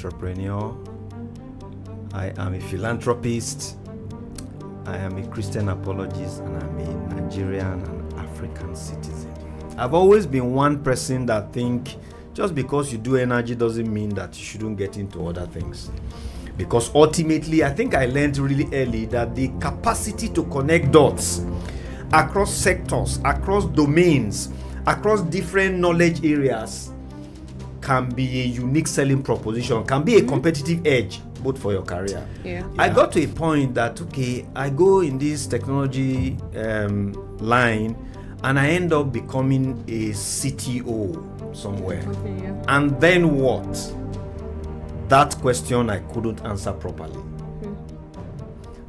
entrepreneur. I am a philanthropist. I am a Christian apologist, and I'm a Nigerian and African citizen. I've always been one person that think just because you do energy doesn't mean that you shouldn't get into other things. Because ultimately, I think I learned really early that the capacity to connect dots across sectors, across domains, across different knowledge areas can be a unique selling proposition, can be a competitive edge, both for your career. I got to a point that, okay, I go in this technology line and I end up becoming a CTO somewhere. And then what? That question I couldn't answer properly.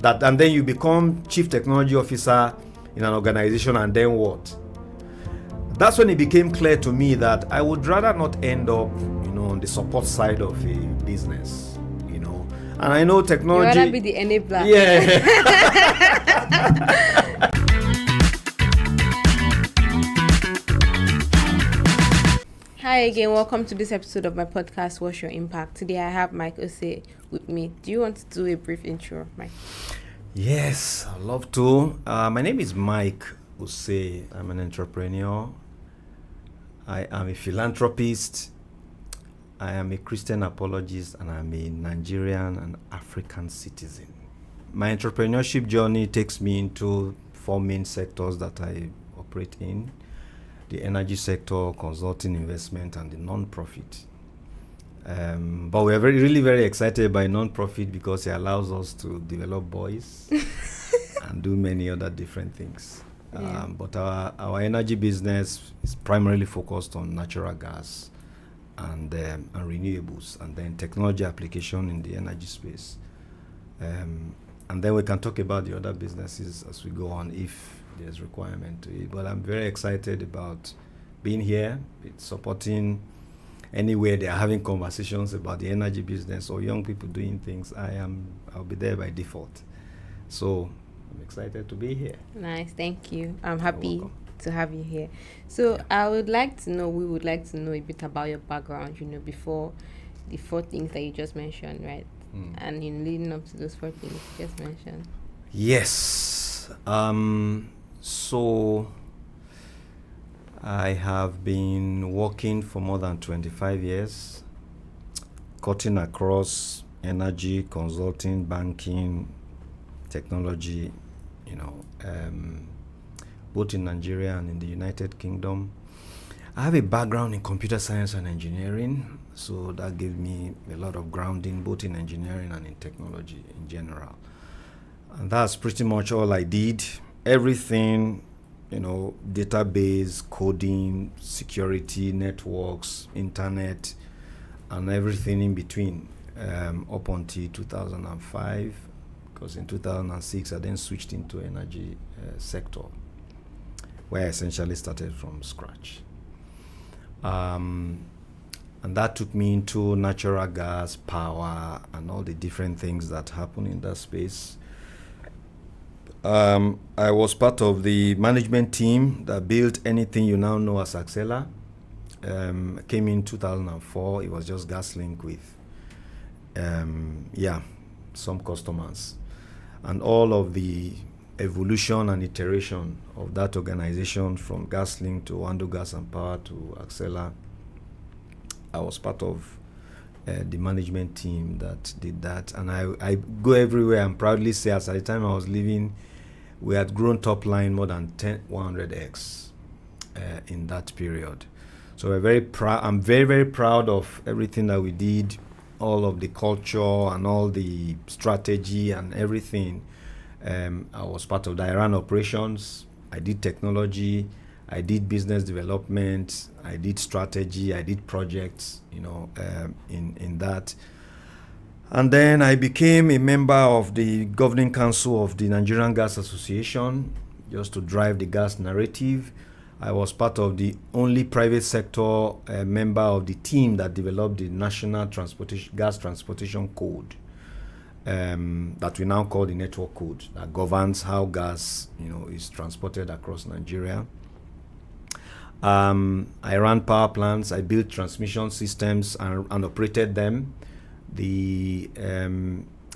And then you become chief technology officer in an organization, and then what? That's when it became clear to me that I would rather not end up, on the support side of a business, And I know technology. You rather be the enabler. Yeah. Hi again, welcome to this episode of my podcast, What's Your Impact? Today I have Myke OSEH with me. Do you want to do a brief intro, Myke? Yes, I'd love to. My name is Myke OSEH. I'm an entrepreneur. I am a philanthropist. I am a Christian apologist, and I'm a Nigerian and African citizen. My entrepreneurship journey takes me into four main sectors that I operate in: the energy sector, consulting, investment, and the non-profit. But we're really very excited by non-profit because it allows us to develop boys and do many other different things. But our energy business is primarily focused on natural gas and renewables, and then technology application in the energy space. And then we can talk about the other businesses as we go on if there's requirement to it. But I'm very excited about being here, supporting anywhere they are having conversations about the energy business or young people doing things. I'll be there by default. So I'm excited to be here. Nice, thank you. I'm happy to have you here. So we would like to know a bit about your background, before the four things that you just mentioned, right? And leading up to those four things you just mentioned. Yes. So I have been working for more than 25 years, cutting across energy, consulting, banking, technology, both in Nigeria and in the United Kingdom. I have a background in computer science and engineering, so that gave me a lot of grounding both in engineering and in technology in general. And that's pretty much all I did. Everything, database, coding, security, networks, internet, and everything in between, up until 2005, because in 2006 I then switched into energy sector, where I essentially started from scratch. And that took me into natural gas, power, and all the different things that happen in that space. I was part of the management team that built anything you now know as Accela. Came in 2004. It was just GasLink with, some customers. And all of the evolution and iteration of that organization from GasLink to Wando Gas and Power to Accela, I was part of the management team that did that. And I go everywhere and proudly say, as at the time I was leaving, we had grown top line more than 100x in that period. So we're very proud. I'm very, very proud of everything that we did, all of the culture and all the strategy and everything. I was part of that. I ran operations, I did technology, I did business development, I did strategy, I did projects, in that. And then I became a member of the governing council of the Nigerian Gas Association, just to drive the gas narrative. I was part of the only private sector member of the team that developed the National Gas Transportation Code, that we now call the Network Code, that governs how gas, is transported across Nigeria. I ran power plants, I built transmission systems and operated them. the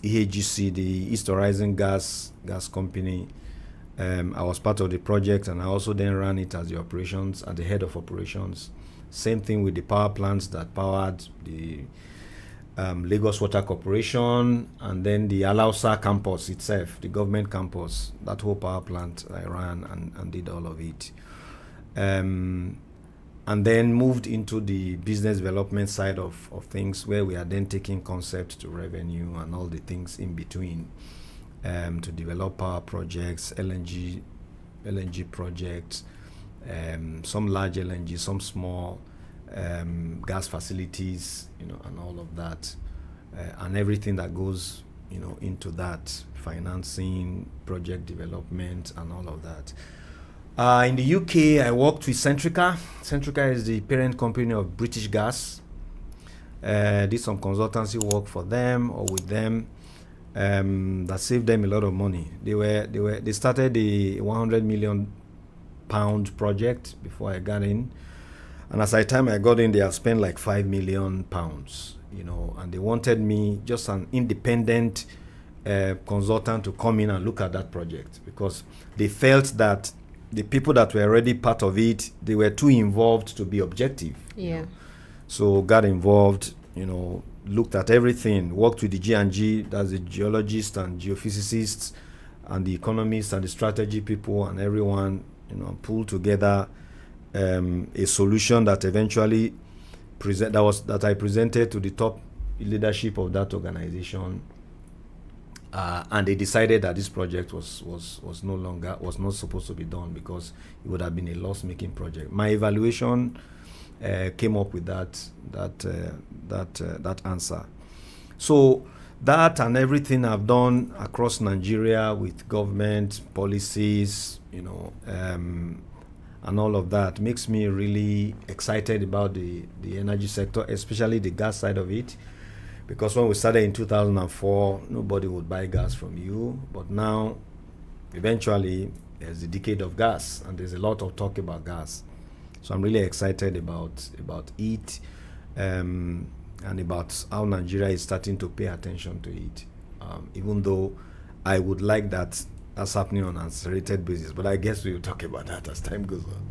EHGC, the East Horizon Gas Company. I was part of the project, and I also then ran it as the operations, and the head of operations. Same thing with the power plants that powered the Lagos Water Corporation, and then the Alausa campus itself, the government campus. That whole power plant I ran and did all of it. And then moved into the business development side of things, where we are then taking concept to revenue and all the things in between, to develop power projects, LNG projects, some large LNG, some small gas facilities, and all of that, and everything that goes, into that, financing, project development, and all of that. In the UK, I worked with Centrica. Centrica is the parent company of British Gas. Did some consultancy work for them or with them. That saved them a lot of money. They started the 100 million pound project before I got in, and as I got in, they had spent like 5 million pounds. And they wanted me, just an independent consultant, to come in and look at that project, because they felt that the people that were already part of it, they were too involved to be objective. Yeah. So got involved, looked at everything, worked with the G&G, that's the geologists and geophysicists, and the economists and the strategy people, and everyone, pulled together a solution that eventually that I presented to the top leadership of that organization. And they decided that this project was not supposed to be done, because it would have been a loss-making project. My evaluation came up with that answer. So that and everything I've done across Nigeria with government policies, and all of that makes me really excited about the energy sector, especially the gas side of it. Because when we started in 2004, nobody would buy gas from you. But now, eventually, there's the decade of gas, and there's a lot of talk about gas. So I'm really excited about it, and about how Nigeria is starting to pay attention to it. Even though I would like that's happening on an accelerated basis. But I guess we'll talk about that as time goes on.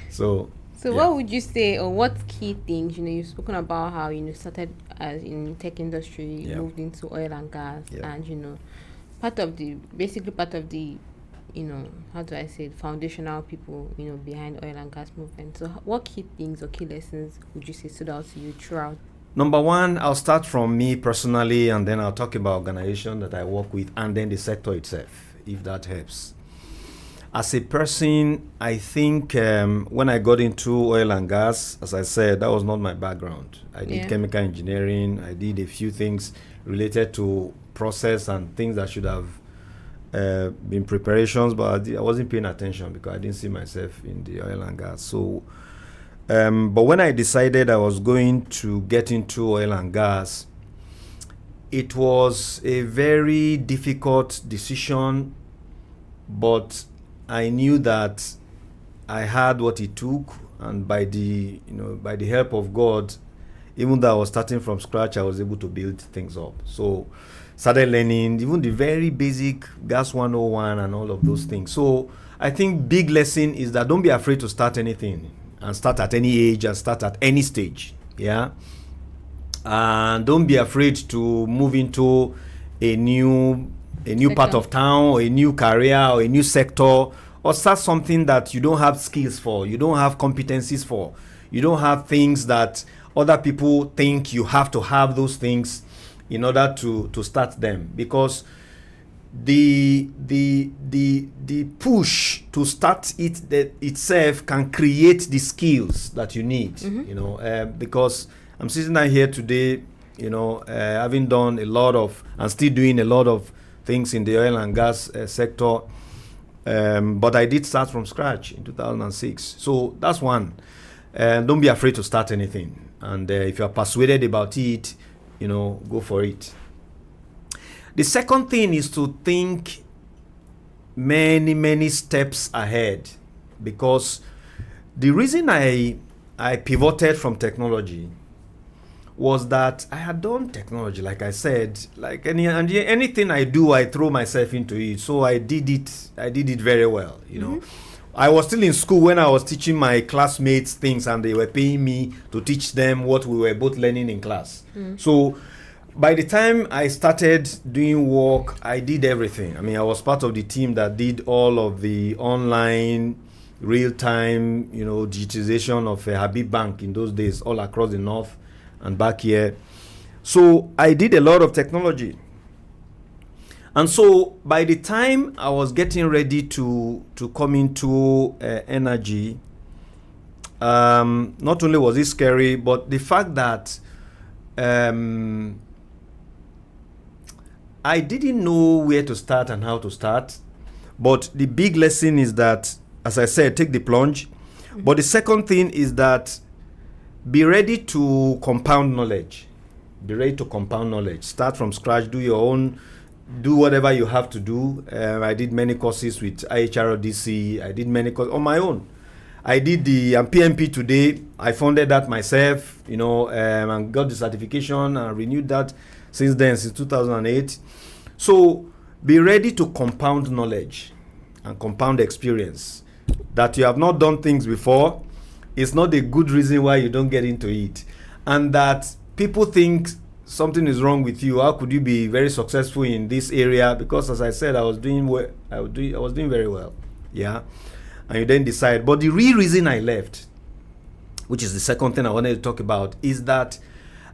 So yeah. What would you say, or what key things, you've spoken about how, started as in tech industry, moved into oil and gas, and, part of the, how do I say it, foundational people, behind oil and gas movement. So what key things or key lessons would you say stood out to you throughout? Number one, I'll start from me personally, and then I'll talk about organization that I work with, and then the sector itself, if that helps. As a person, I think when I got into oil and gas, as I said, that was not my background. I did chemical engineering. I did a few things related to process and things that should have been preparations, but I wasn't paying attention because I didn't see myself in the oil and gas. So, but when I decided I was going to get into oil and gas, it was a very difficult decision, but I knew that I had what it took, and by the help of God, even though I was starting from scratch, I was able to build things up. So started learning even the very basic gas 101 and all of those things. So I think big lesson is that don't be afraid to start anything, and start at any age, and start at any stage. And don't be afraid to move into a new part of town, or a new career, or a new sector, or start something that you don't have skills for, you don't have competencies for, you don't have things that other people think you have to have those things in order to start them. Because the push to start it itself can create the skills that you need. Because I'm sitting down here today, having done a lot of, and still doing a lot of things in the oil and gas sector, but I did start from scratch in 2006. So that's one. Don't be afraid to start anything, and if you're persuaded about it, go for it. The second thing is to think many steps ahead, because the reason I pivoted from technology was that I had done technology, like I said, like anything I do, I throw myself into it. So I did it very well, you know. I was still in school when I was teaching my classmates things, and they were paying me to teach them what we were both learning in class. So by the time I started doing work, I did everything. I mean, I was part of the team that did all of the online, real-time, you know, digitization of Habib Bank in those days, all across the north and back here. So I did a lot of technology. And so by the time I was getting ready to come into energy, not only was it scary, but the fact that I didn't know where to start and how to start. But the big lesson is that, as I said, take the plunge. But the second thing is that be ready to compound knowledge. Be ready to compound knowledge. Start from scratch, do your own, do whatever you have to do. I did many courses with IHRDC. I did many courses on my own. I did the PMP today. I funded that myself, you know, and got the certification and renewed that since 2008. So be ready to compound knowledge and compound experience. That you have not done things before is not a good reason why you don't get into it. And that people think something is wrong with you. How could you be very successful in this area? Because, as I said, I was doing very well. Yeah. And you then decide. But the real reason I left, which is the second thing I wanted to talk about, is that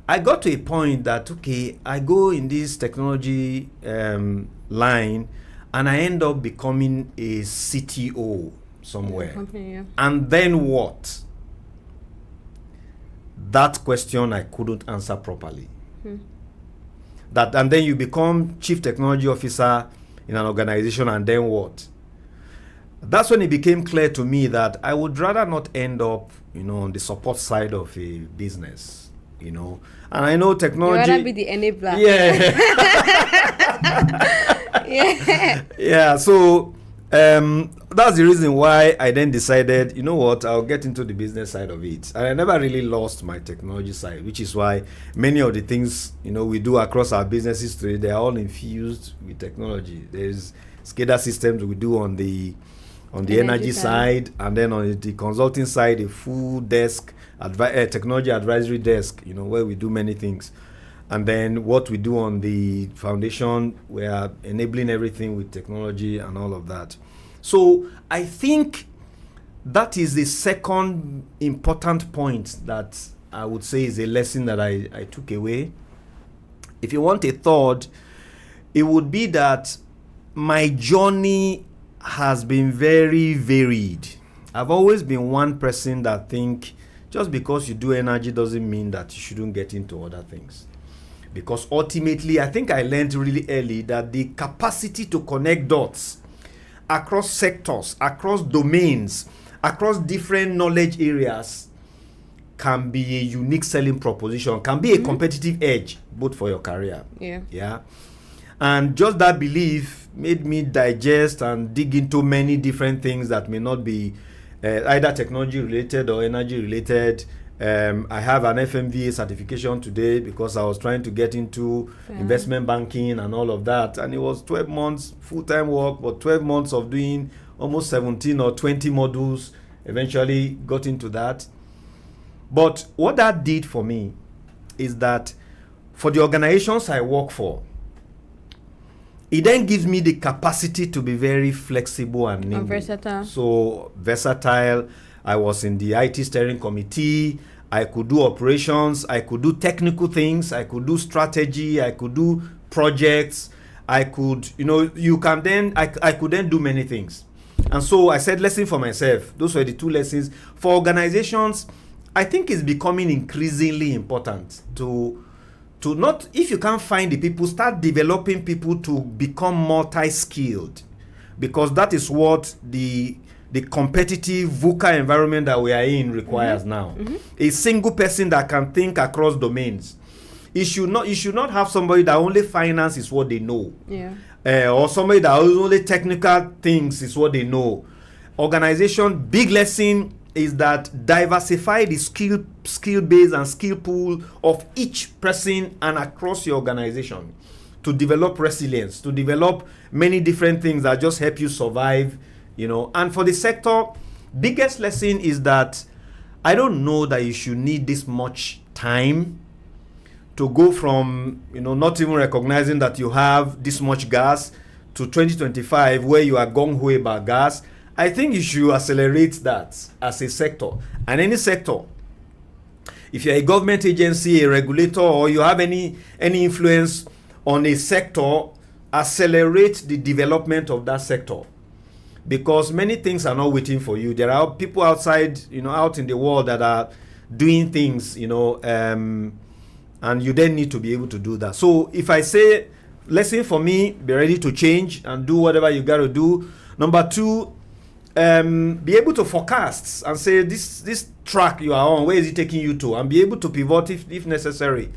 I got to a point that, okay, I go in this technology line and I end up becoming a CTO somewhere. Company, yeah. And then what? That question I couldn't answer properly. And then you become chief technology officer in an organization, and then what? That's when it became clear to me that I would rather not end up, you know, on the support side of a business, you know. And I know technology. You rather be the enabler. Yeah. Yeah. Yeah. So that's the reason why I then decided, you know what, I'll get into the business side of it. And I never really lost my technology side, which is why many of the things, you know, we do across our businesses today, they are all infused with technology. There's SCADA systems we do on the energy side, and then on the consulting side, a full desk, technology advisory desk, you know, where we do many things. And then what we do on the foundation, we are enabling everything with technology and all of that. So I think that is the second important point that I would say is a lesson that I took away. If you want a third, it would be that my journey has been very varied. I've always been one person that think just because you do energy doesn't mean that you shouldn't get into other things. Because ultimately, I think I learned really early that the capacity to connect dots across sectors, across domains, across different knowledge areas can be a unique selling proposition, can be a competitive edge, both for your career. Yeah. And just that belief made me digest and dig into many different things that may not be either technology related or energy related. I have an FMVA certification today because I was trying to get into investment banking and all of that. And it was 12 months full-time work, but 12 months of doing almost 17 or 20 modules. Eventually got into that. But what that did for me is that for the organizations I work for, it then gives me the capacity to be very flexible and nimble. Versatile. So versatile. I was in the IT steering committee. I could do operations. I could do technical things. I could do strategy. I could do projects. I could, I could then do many things. And so I said, lesson for myself. Those were the two lessons. For organizations, I think it's becoming increasingly important to not, if you can't find the people, start developing people to become multi-skilled, because that is what the competitive VUCA environment that we are in requires now. A single person that can think across domains. You should not have somebody that only finance is what they know. Or somebody that only technical things is what they know. Organization, big lesson, is that diversify the skill base and skill pool of each person and across your organization to develop resilience, to develop many different things that just help you survive, And for the sector, biggest lesson is that I don't know that you should need this much time to go from, not even recognizing that you have this much gas to 2025 where you are gung-ho about gas. I think you should accelerate that as a sector. And any sector, if you're a government agency, a regulator, or you have any influence on a sector, accelerate the development of that sector. Because many things are not waiting for you. There are people outside, out in the world that are doing things, and you then need to be able to do that. So if I say, lesson for me, be ready to change and do whatever you got to do. Number two, be able to forecast and say this track you are on, where is it taking you to, and be able to pivot if necessary.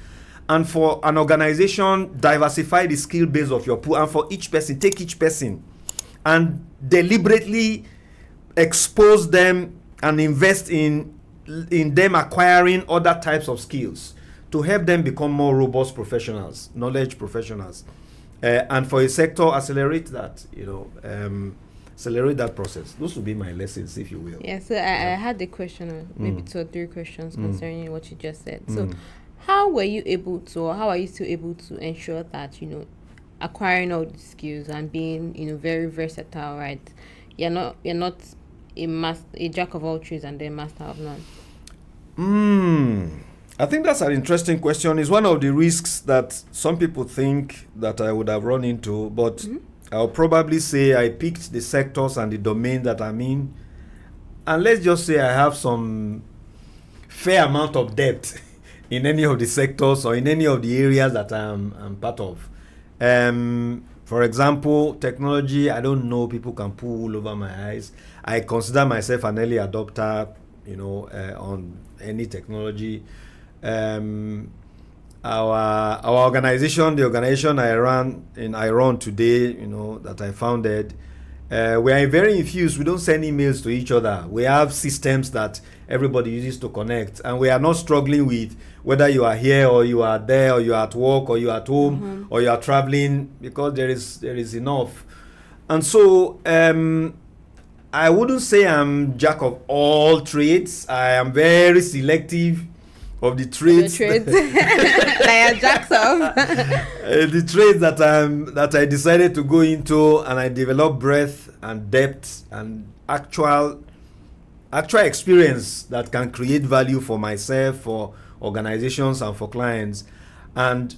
And for an organization, diversify the skill base of your pool, and for each person, take each person and deliberately expose them and invest in them acquiring other types of skills to help them become more robust professionals, knowledge professionals. And for a sector, accelerate that, accelerate that process. Those would be my lessons, if you will. Yeah, so I had a question, or maybe 2 or 3 questions concerning what you just said. So how were you able to, or how are you still able to ensure that, acquiring all the skills and being, very versatile, right? You're not a jack of all trades and then master of none. I think that's an interesting question. It's one of the risks that some people think that I would have run into, but I'll probably say I picked the sectors and the domain that I'm in, and let's just say I have some fair amount of depth in any of the sectors or in any of the areas that I'm part of. For example, technology, I don't know, people can pull wool over my eyes. I consider myself an early adopter, on any technology. Our organization, the organization I run today, that I founded, we are very infused. We don't send emails to each other. We have systems that everybody uses to connect, and we are not struggling with whether you are here or you are there or you are at work or you are at home or you are traveling, because there is enough. And so I wouldn't say I'm jack of all trades. I am very selective of the trades. That are jacks of. The trades that I decided to go into, and I developed breadth and depth and actual experience that can create value for myself, for organizations, and for clients. And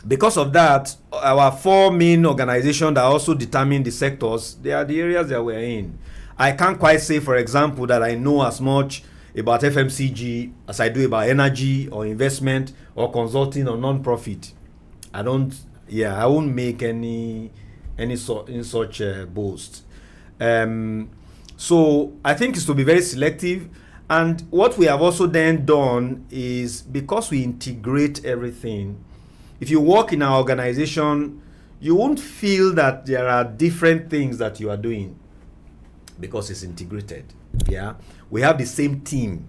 because of that, our 4 main organizations that also determine the sectors, they are the areas that we're in. I can't quite say, for example, that I know as much about FMCG as I do about energy or investment or consulting or non-profit. I won't make any such boast. So I think it's to be very selective. And what we have also then done is, because we integrate everything, if you work in our organization, you won't feel that there are different things that you are doing, because it's integrated. Yeah, we have the same team.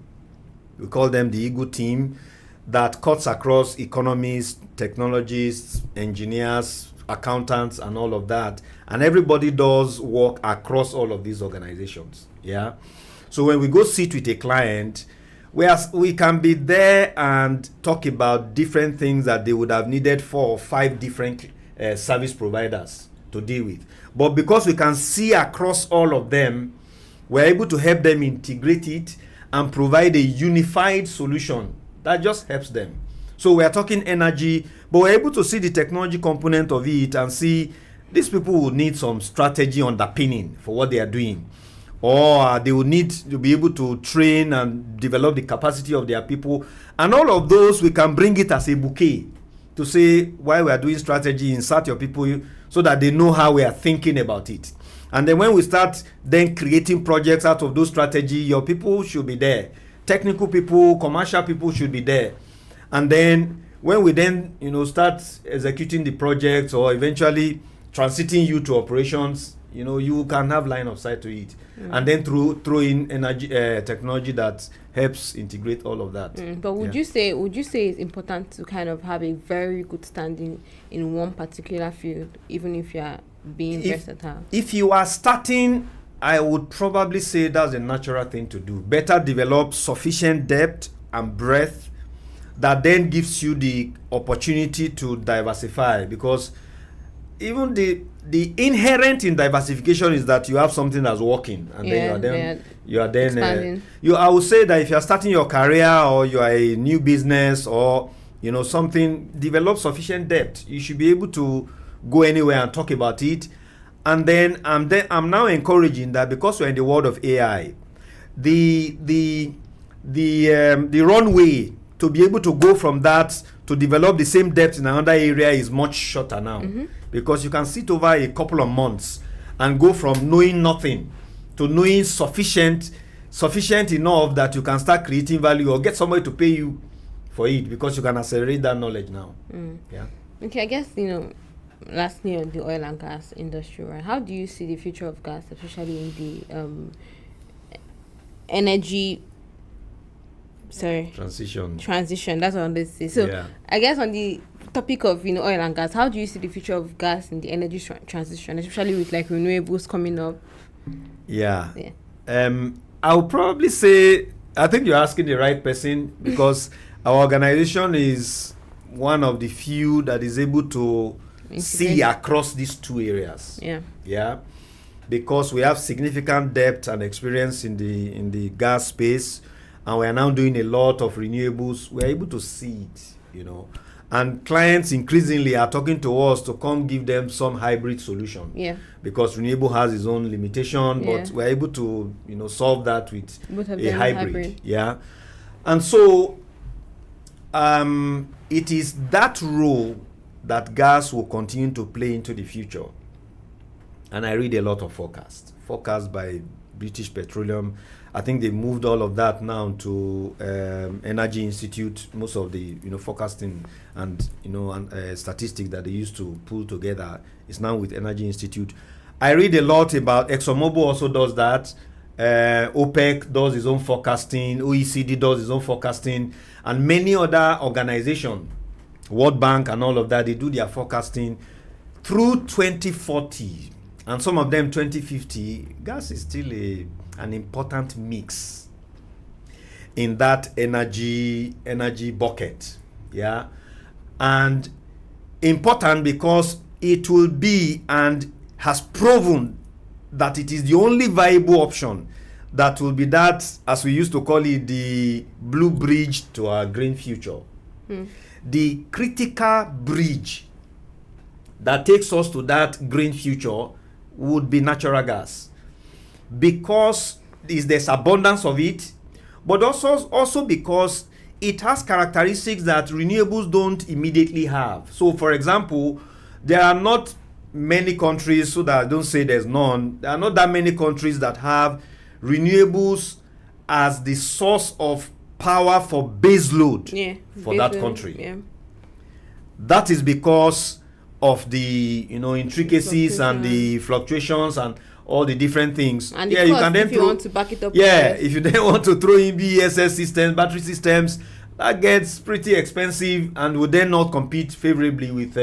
We call them the Eagle team, that cuts across economists, technologists, engineers, accountants, and all of that. And everybody does work across all of these organizations. Yeah. So when we go sit with a client, we can be there and talk about different things that they would have needed 4 or 5 different service providers to deal with. But because we can see across all of them, we're able to help them integrate it and provide a unified solution that just helps them. So we're talking energy, but we're able to see the technology component of it and see these people will need some strategy underpinning for what they are doing. Or they will need to be able to train and develop the capacity of their people. And all of those, we can bring it as a bouquet to say, while we are doing strategy, insert your people so that they know how we are thinking about it. And then when we start then creating projects out of those strategy, your people should be there. Technical people, commercial people should be there. And then when we then, start executing the projects or eventually transiting you to operations, you can have line of sight to it, and then throw in energy technology that helps integrate all of that. But would you say it's important to kind of have a very good standing in one particular field, even if you are being versatile? If you are starting, I would probably say that's a natural thing to do. Better develop sufficient depth and breadth that then gives you the opportunity to diversify, because even the inherent in diversification is that you have something that's working, and then you are then I would say that if you are starting your career or you are a new business or something, develop sufficient depth. You should be able to go anywhere and talk about it. And then I'm now encouraging that, because we're in the world of AI, the runway to be able to go from that to develop the same depth in another area is much shorter now, because you can sit over a couple of months and go from knowing nothing to knowing sufficient enough that you can start creating value or get somebody to pay you for it, because you can accelerate that knowledge now. Yeah. Okay, I guess lastly, on the oil and gas industry, right? How do you see the future of gas, especially in the energy? Transition. That's what I'm going to say. So, I guess on the topic of oil and gas, how do you see the future of gas in the energy transition, especially with like renewables coming up? I would probably say, I think you're asking the right person, because our organization is one of the few that is able to see across these two areas. Because we have significant depth and experience in the gas space, and we are now doing a lot of renewables. We're able to see it, and clients increasingly are talking to us to come give them some hybrid solution. Because renewable has its own limitation, but we're able to solve that with a hybrid. And so it is that role that gas will continue to play into the future. And I read a lot of forecasts by British Petroleum. I think they moved all of that now to Energy Institute. Most of the forecasting and statistics that they used to pull together is now with Energy Institute. I read a lot about ExxonMobil also does that. OPEC does its own forecasting. OECD does its own forecasting, and many other organizations, World Bank and all of that, they do their forecasting through 2040, and some of them 2050. Gas is still an important mix in that energy bucket, and important because it will be and has proven that it is the only viable option that will be that, as we used to call it, the blue bridge to our green future. The critical bridge that takes us to that green future would be natural gas, because there's abundance of it, but also because it has characteristics that renewables don't immediately have. So, for example, there are not many countries, so that I don't say there's none, there are not that many countries that have renewables as the source of power for base load for that country. That is because of the intricacies and the fluctuations and all the different things. And you can then want to back it up. If you then want to throw in BESS systems, battery systems, that gets pretty expensive and would then not compete favorably with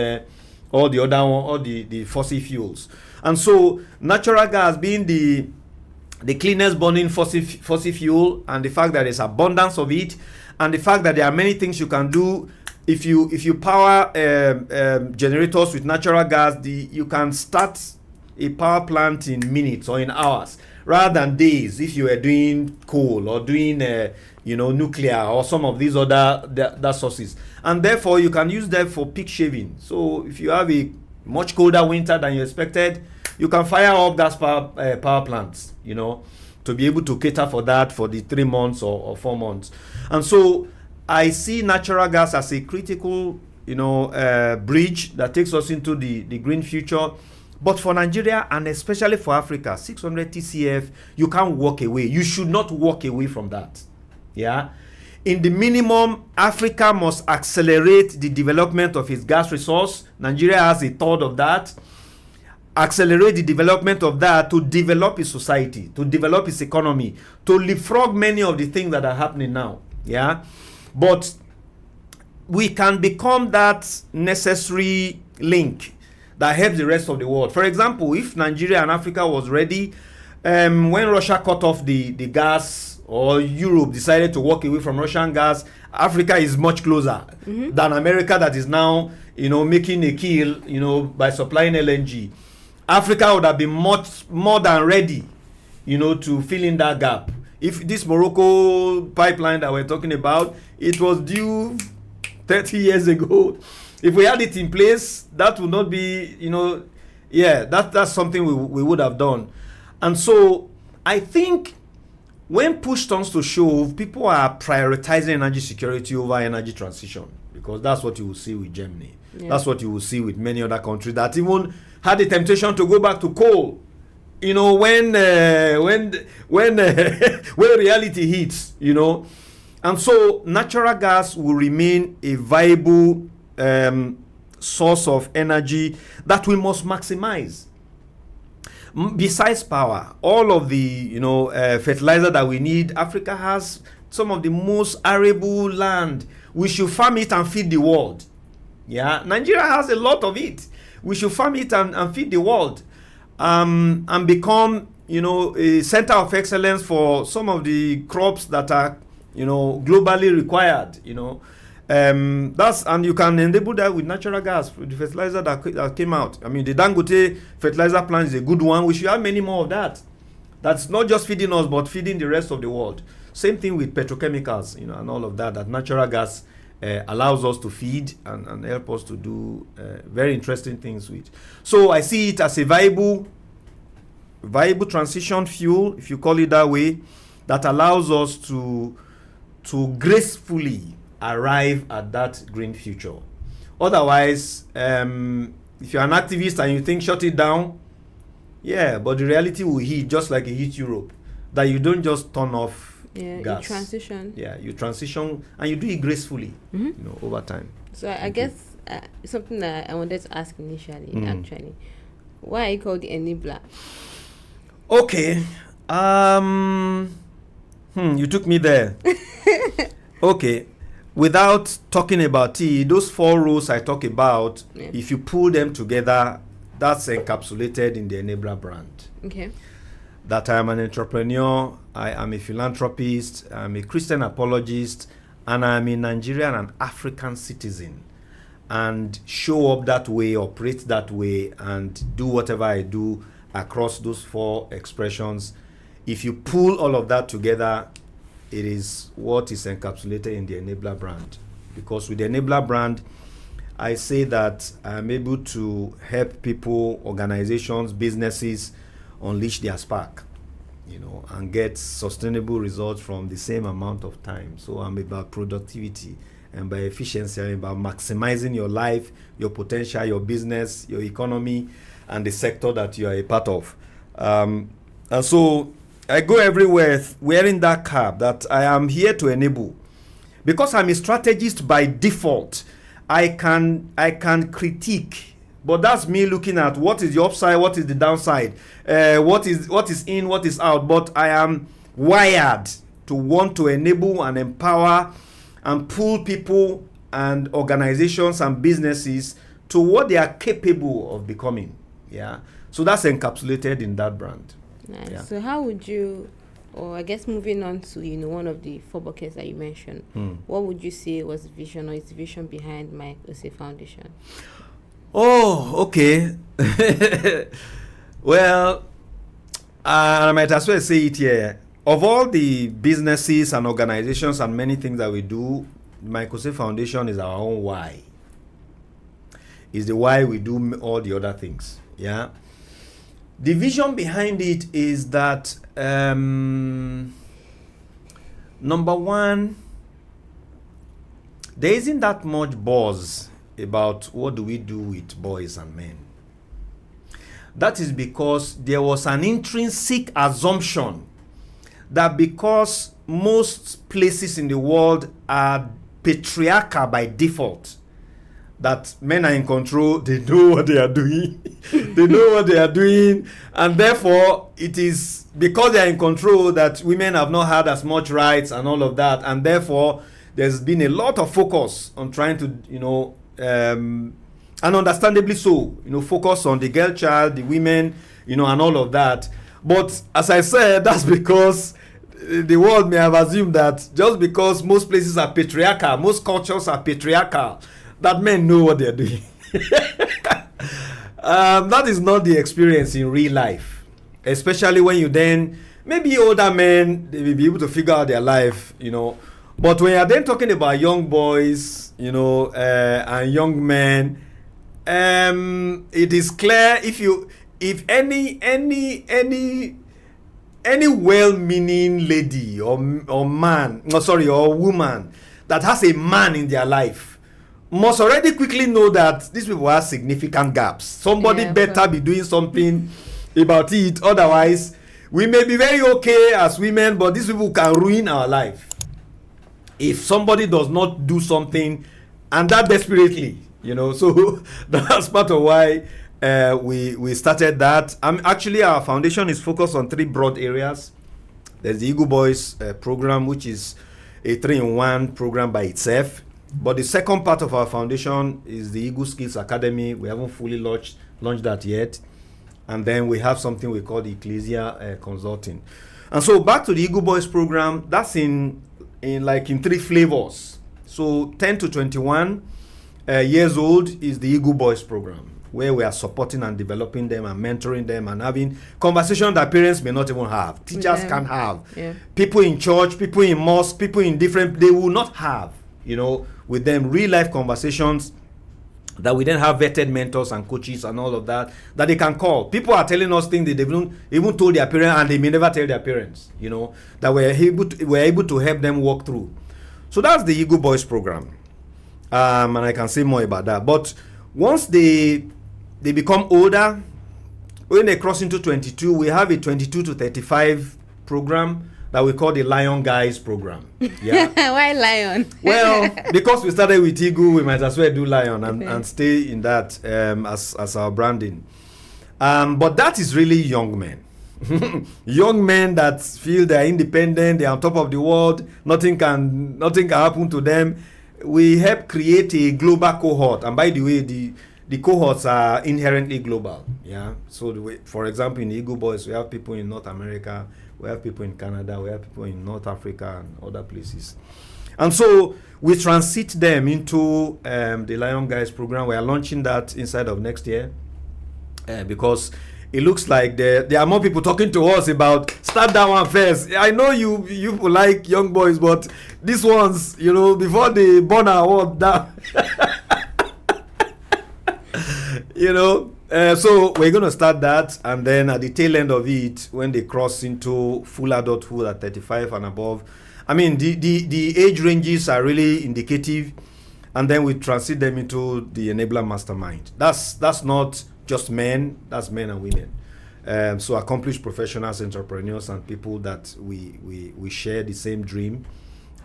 all the other all the fossil fuels. And so natural gas being the cleanest burning fossil fuel, and the fact that there's abundance of it, and the fact that there are many things you can do. If you power generators with natural gas, you can start a power plant in minutes or in hours rather than days if you are doing coal or doing nuclear or some of these other sources. And therefore you can use them for peak shaving. So if you have a much colder winter than you expected, you can fire up gas power plants to be able to cater for that for the 3 months or 4 months. And so I see natural gas as a critical bridge that takes us into the green future. But for Nigeria, and especially for Africa, 600 TCF, you can't walk away. You should not walk away from that. In the minimum, Africa must accelerate the development of its gas resource. Nigeria has a third of that. accelerate the development of that to develop its society, to develop its economy, to leapfrog many of the things that are happening now. Yeah, but we can become that necessary link that helps the rest of the world. For example, if Nigeria and Africa was ready, when Russia cut off the gas, or Europe decided to walk away from Russian gas, Africa is much closer than America, that is now, making a kill, by supplying LNG. Africa would have been much more than ready, to fill in that gap. If this Morocco pipeline that we're talking about, it was due 30 years ago. If we had it in place, that would not be, that's something we would have done. And so I think when push comes to shove, people are prioritizing energy security over energy transition, because that's what you will see with Germany. Yeah. That's what you will see with many other countries that even had the temptation to go back to coal. When reality hits, and so natural gas will remain a viable source of energy that we must maximize. Besides power, all of the fertilizer that we need, Africa has some of the most arable land. We should farm it and feed the world. Yeah, Nigeria has a lot of it. We should farm it and feed the world, and become a center of excellence for some of the crops that are globally required. And you can enable that with natural gas, with the fertilizer that came out. I mean, the Dangote fertilizer plant is a good one. We should have many more of that. That's not just feeding us, but feeding the rest of the world. Same thing with petrochemicals, and all of that natural gas allows us to feed and help us to do very interesting things with. So I see it as a viable transition fuel, if you call it that way, that allows us to gracefully arrive at that green future. Otherwise, if you're an activist and you think shut it down, but the reality will hit just like it hit Europe, that you don't just turn off gas. You transition. You transition, and you do it gracefully, over time. So I guess something that I wanted to ask initially, actually, why are you called the Enabla? Okay, you took me there. Okay. Without talking about it, those 4 roles I talk about, if you pull them together, that's encapsulated in the Enabla brand. Okay. That I am an entrepreneur, I am a philanthropist, I'm a Christian apologist, and I'm a Nigerian and African citizen. And show up that way, operate that way, and do whatever I do across those 4 expressions. If you pull all of that together, it is what is encapsulated in the Enabla brand. Because with the Enabla brand, I say that I'm able to help people, organizations, businesses unleash their spark, and get sustainable results from the same amount of time. So I'm about productivity, and by efficiency, I'm about maximizing your life, your potential, your business, your economy, and the sector that you are a part of. And so I go everywhere wearing that cap that I am here to enable. Because I'm a strategist by default, I can critique, but that's me looking at what is the upside, what is the downside, what is in, what is out. But I am wired to want to enable and empower and pull people and organizations and businesses to what they are capable of becoming. Yeah. So that's encapsulated in that brand. Nice. Yeah. So how would you, or I guess moving on to one of the 4 buckets that you mentioned, what would you say was the vision, or is the vision behind Myke OSEH Foundation? Oh, okay. Well, I might as well say it here. Of all the businesses and organizations and many things that we do, Myke OSEH Foundation is our own why. Is the why we do all the other things. Yeah. The vision behind it is that number one, there isn't that much buzz about what do we do with boys and men. That is because there was an intrinsic assumption that because most places in the world are patriarchal by default, that men are in control, they know what they are doing. They know what they are doing, and therefore it is because they are in control that women have not had as much rights and all of that, and therefore there's been a lot of focus on trying to, and understandably so, focus on the girl child, the women, and all of that. But as I said, that's because the world may have assumed that just because most places are patriarchal, most cultures are patriarchal, that men know what they're doing. That is not the experience in real life, especially when you then, maybe older men, they will be able to figure out their life, But when you're then talking about young boys, and young men, it is clear if any well-meaning lady or woman that has a man in their life must already quickly know that these people have significant gaps. Somebody better be doing something about it. Otherwise, we may be very okay as women, but these people can ruin our life if somebody does not do something, and that desperately, So that's part of why we started that. Actually, our foundation is focused on 3 broad areas. There's the Eagle Boys program, which is a 3-in-1 program by itself. But the second part of our foundation is the Eagle Skills Academy. We haven't fully launched that yet. And then we have something we call the Ecclesia Consulting. And so back to the Eagle Boys program, that's in 3 flavors. So 10 to 21 years old is the Eagle Boys program, where we are supporting and developing them and mentoring them and having conversations that parents may not even have. Teachers can't have. Yeah. People in church, people in mosque, people in different, they will not have, with them real life conversations that we then have vetted mentors and coaches and all of that they can call. People are telling us things they even told their parents, and they may never tell their parents, that we're able to help them walk through. So that's the Eagle Boys program. And I can say more about that. But once they become older, when they cross into 22, we have a 22 to 35 program that we call the Lion Guys program. Yeah. Why Lion? Well, because we started with Eagle, we might as well do Lion and stay in that as our branding. But that is really young men. Young men that feel they're independent, they're on top of the world, nothing can happen to them. We help create a global cohort. And by the way, the cohorts are inherently global. Yeah. So, for example, in Eagle Boys, we have people in North America, we have people in Canada, we have people in North Africa and other places. And so we transit them into the Lion Guys program. We are launching that inside of next year because it looks like there are more people talking to us about start that one first. I know you like young boys, but these ones, before they burn our world down. So we're going to start that, and then at the tail end of it, when they cross into full adulthood at 35 and above, I mean, the age ranges are really indicative, and then we transit them into the Enabla Mastermind. That's not just men, that's men and women. So accomplished professionals, entrepreneurs, and people that we share the same dream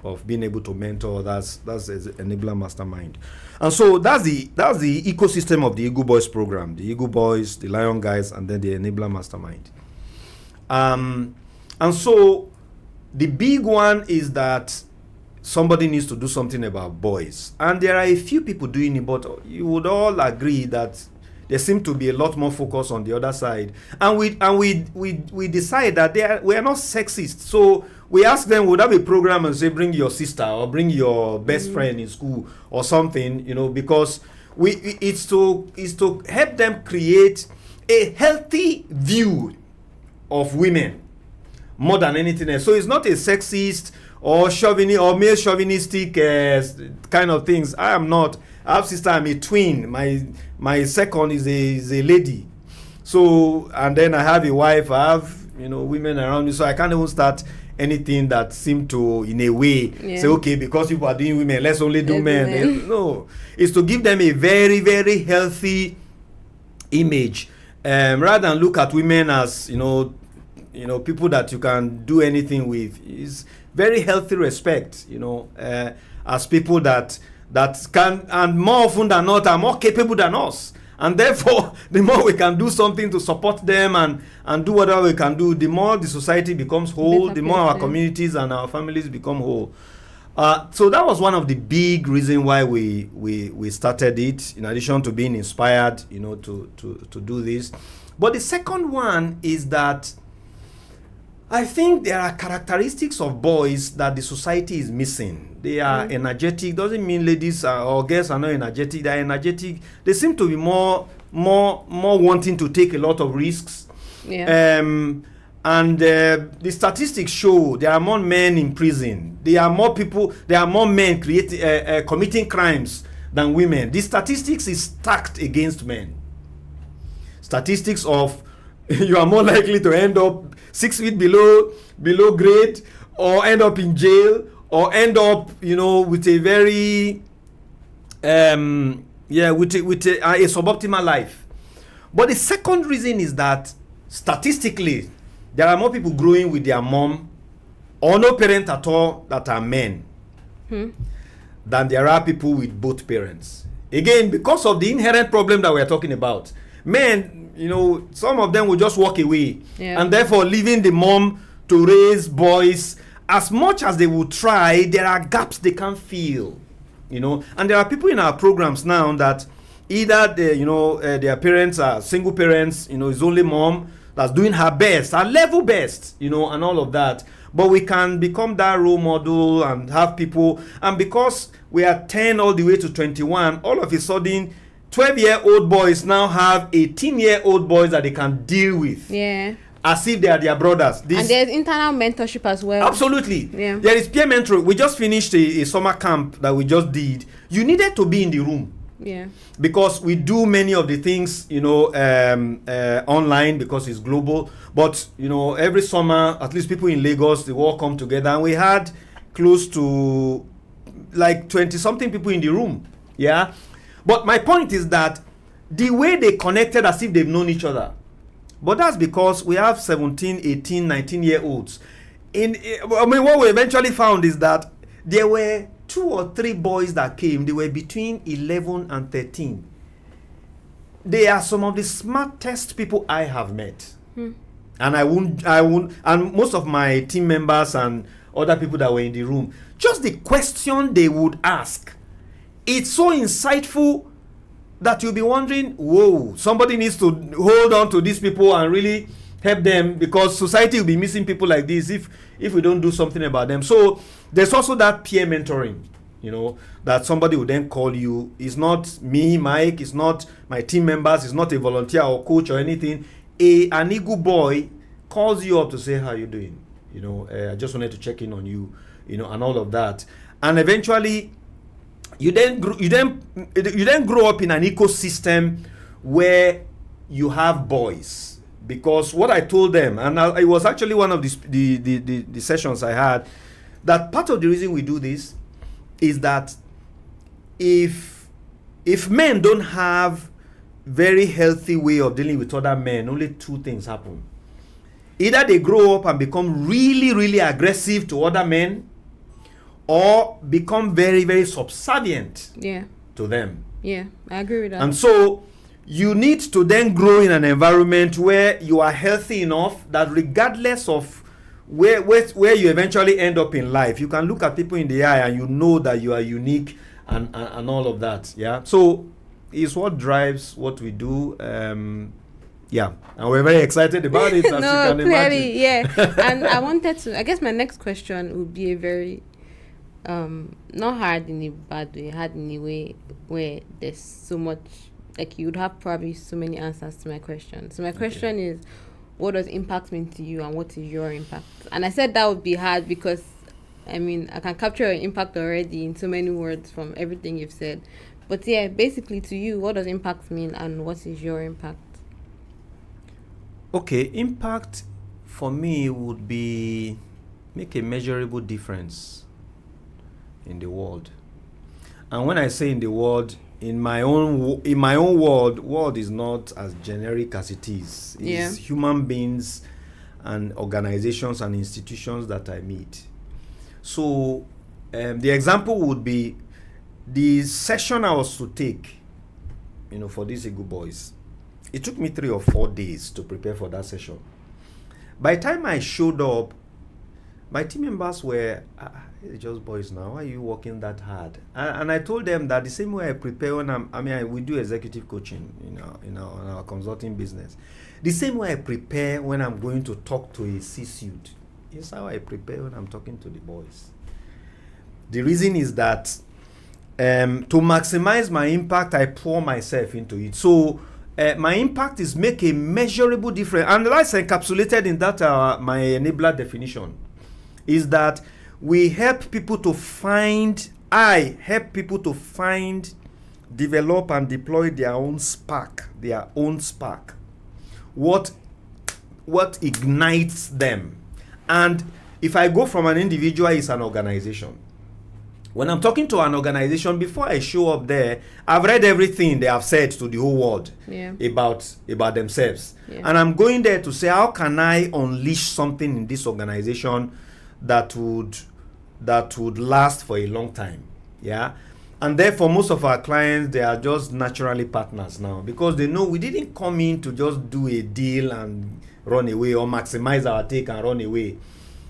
of being able to mentor. That's the Enabla Mastermind. And so that's the ecosystem of the Eagle Boys program. The Eagle Boys, the Lion Guys, and then the Enabla Mastermind. And so the big one is that somebody needs to do something about boys. And there are a few people doing it, but you would all agree that there seems to be a lot more focus on the other side. And we decide that we are not sexist. So we ask them, would have a program and say, bring your sister or bring your best friend in school or something, because it's to help them create a healthy view of women more than anything else. So it's not a sexist or chauvinist or male chauvinistic kind of things. I am not. I have sister, I'm a twin. My second is a lady. So, and then I have a wife, I have, women around me. So I can't even start anything that seem to, in a way, say, okay, because people are doing women, let's only do men. No. It's to give them a very, very healthy image. Rather than look at women as, people that you can do anything with. Is very healthy respect, as people that that can, and more often than not, are more capable than us. And therefore, the more we can do something to support them and do whatever we can do, the more the society becomes whole, the more our communities and our families become whole. So that was one of the big reasons why we started it, in addition to being inspired, to do this. But the second one is that I think there are characteristics of boys that the society is missing. They are energetic. Doesn't mean ladies or girls are not energetic. They are energetic. They seem to be more wanting to take a lot of risks. Yeah. And the statistics show there are more men in prison. There are more people. There are more men committing crimes than women. The statistics is stacked against men. Statistics of you are more likely to end up 6 feet below grade, or end up in jail, or end up, with a very, with a suboptimal life. But the second reason is that statistically, there are more people growing with their mom or no parent at all that are men than there are people with both parents. Again, because of the inherent problem that we're talking about. Men, some of them will just walk away, and therefore leaving the mom to raise boys. As much as they will try, there are gaps they can't fill, and there are people in our programs now that either their parents are single parents, it's only mom that's doing her best, her level best, and all of that. But we can become that role model and have people, and because we are 10 all the way to 21, all of a sudden 12-year-old boys now have 18-year-old boys that they can deal with. Yeah. As if they are their brothers. And there's internal mentorship as well. Absolutely. Yeah. There is peer mentoring. We just finished a summer camp that we just did. You needed to be in the room. Yeah. Because we do many of the things, online, because it's global. But, every summer, at least people in Lagos, they all come together. And we had close to like 20-something people in the room. Yeah. But my point is that the way they connected as if they've known each other. But that's because we have 17, 18, 19-year-olds. What we eventually found is that there were 2 or 3 boys that came. They were between 11 and 13. They are some of the smartest people I have met. And I won't, and most of my team members and other people that were in the room, just the question they would ask, it's so insightful that you'll be wondering, whoa, somebody needs to hold on to these people and really help them, because society will be missing people like this if we don't do something about them. So there's also that peer mentoring, that somebody will then call you. It's not me, Mike, it's not my team members, it's not a volunteer or coach or anything. An eagle boy calls you up to say, how you doing? I just wanted to check in on you, and all of that. And eventually, you then grow up in an ecosystem where you have boys. Because what I told them, and it was actually one of the sessions I had, that part of the reason we do this is that if men don't have very healthy way of dealing with other men, only 2 things happen. Either they grow up and become really, really aggressive to other men, or become very, very subservient to them. Yeah, I agree with that. And so you need to then grow in an environment where you are healthy enough that regardless of where you eventually end up in life, you can look at people in the eye and you know that you are unique and all of that. Yeah. So it's what drives what we do. Yeah, and we're very excited about it, as you can imagine. Yeah. And I wanted to, I guess my next question would be a very not hard in a bad way, hard in a way where there's so much, like you would have probably so many answers to my question. So my question is, what does impact mean to you, and what is your impact? And I said that would be hard because I can capture your impact already in so many words from everything you've said. But yeah, basically to you, what does impact mean, and what is your impact? Okay, impact for me would be make a measurable difference in the world. And when I say in the world, in my own world is not as generic as it is. It's human beings and organizations and institutions that I meet. So the example would be the session I was to take, for these Eagle boys, it took me 3 or 4 days to prepare for that session. By the time I showed up, my team members were, it's just boys now, why are you working that hard? And I told them that the same way I prepare when we do executive coaching in our consulting business. The same way I prepare when I'm going to talk to a C-suite is how I prepare when I'm talking to the boys. The reason is that to maximize my impact, I pour myself into it. So my impact is make a measurable difference. And that's encapsulated in that my Enabla definition, is that we help people to find, develop and deploy their own spark. What ignites them. And if I go from an individual, it's an organization. When I'm talking to an organization, before I show up there, I've read everything they have said to the whole world about themselves. Yeah. And I'm going there to say, how can I unleash something in this organization that would last for a long time? Yeah. And therefore, most of our clients, they are just naturally partners now, because they know we didn't come in to just do a deal and run away, or maximize our take and run away.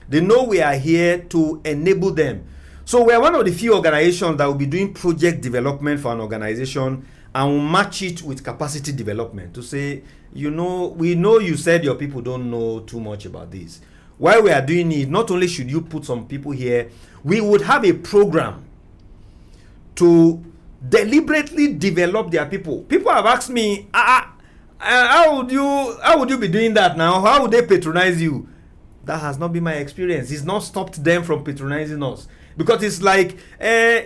They know we are here to enable them. So we are one of the few organizations that will be doing project development for an organization, and will match it with capacity development to say, we know you said your people don't know too much about this. While we are doing it, not only should you put some people here, we would have a program to deliberately develop their people. People have asked me, how would you be doing that now? How would they patronize you? That has not been my experience. It's not stopped them from patronizing us. Because it's like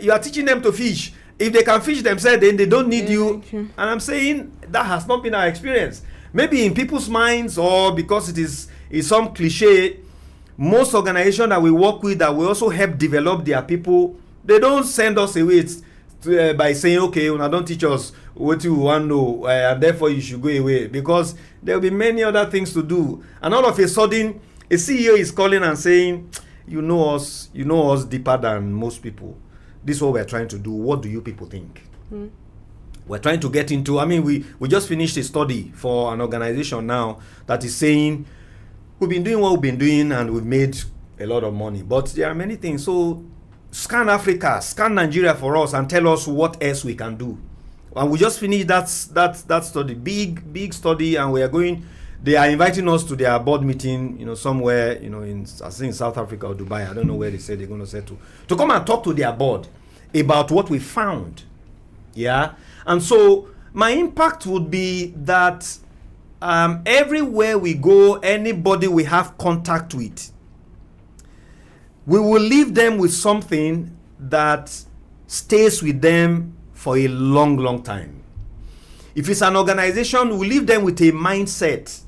you are teaching them to fish. If they can fish themselves, then they don't need you. Okay. And I'm saying that has not been our experience. Maybe in people's minds, or because it's some cliche, most organizations that we work with, that we also help develop their people, they don't send us away by saying, okay, I don't teach us what you want to know, and therefore you should go away, because there will be many other things to do. And all of a sudden, a CEO is calling and saying, you know us deeper than most people. This is what we're trying to do. What do you people think? We're trying to get into, we just finished a study for an organization now that is saying, we've been doing what we've been doing and we've made a lot of money, but there are many things. So scan Africa, scan Nigeria for us, and tell us what else we can do. And we just finished that study, big study, and they are inviting us to their board meeting, somewhere, in South Africa or Dubai. I don't know where they say they're going to settle, to come and talk to their board about what we found. Yeah. And so my impact would be that everywhere we go, anybody we have contact with, we will leave them with something that stays with them for a long, long time. If it's an organization, we leave them with a mindset,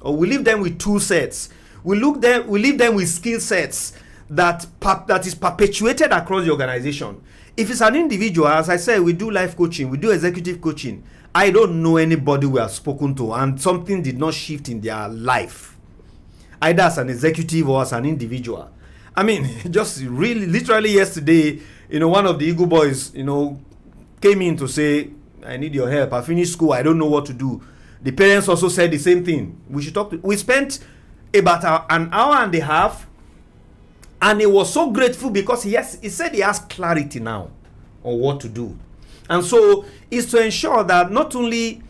or we leave them with tool sets. We leave them with skill sets that is perpetuated across the organization. If it's an individual, as I said, we do life coaching, we do executive coaching. I don't know anybody we have spoken to and something did not shift in their life, either as an executive or as an individual. Just really, literally yesterday, one of the Eagle boys, came in to say, I need your help. I finished school. I don't know what to do. The parents also said the same thing. We should talk. We spent about an hour and a half, and he was so grateful because he said he has clarity now on what to do. And so it's to ensure that not only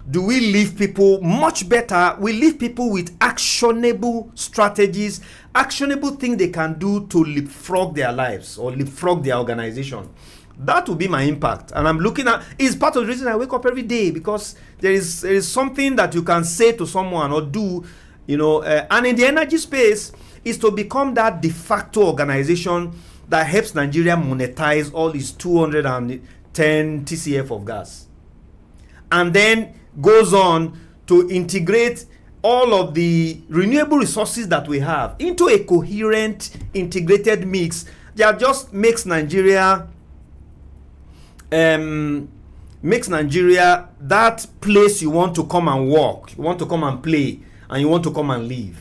do we leave people much better, we leave people with actionable strategies, actionable things they can do to leapfrog their lives or leapfrog their organization. That will be my impact. And I'm looking at, it's part of the reason I wake up every day, because there is something that you can say to someone or do, and in the energy space is to become that de facto organization that helps Nigeria monetize all its 210 TCF of gas. And then goes on to integrate all of the renewable resources that we have into a coherent, integrated mix that just makes Nigeria that place you want to come and work, you want to come and play, and you want to come and live.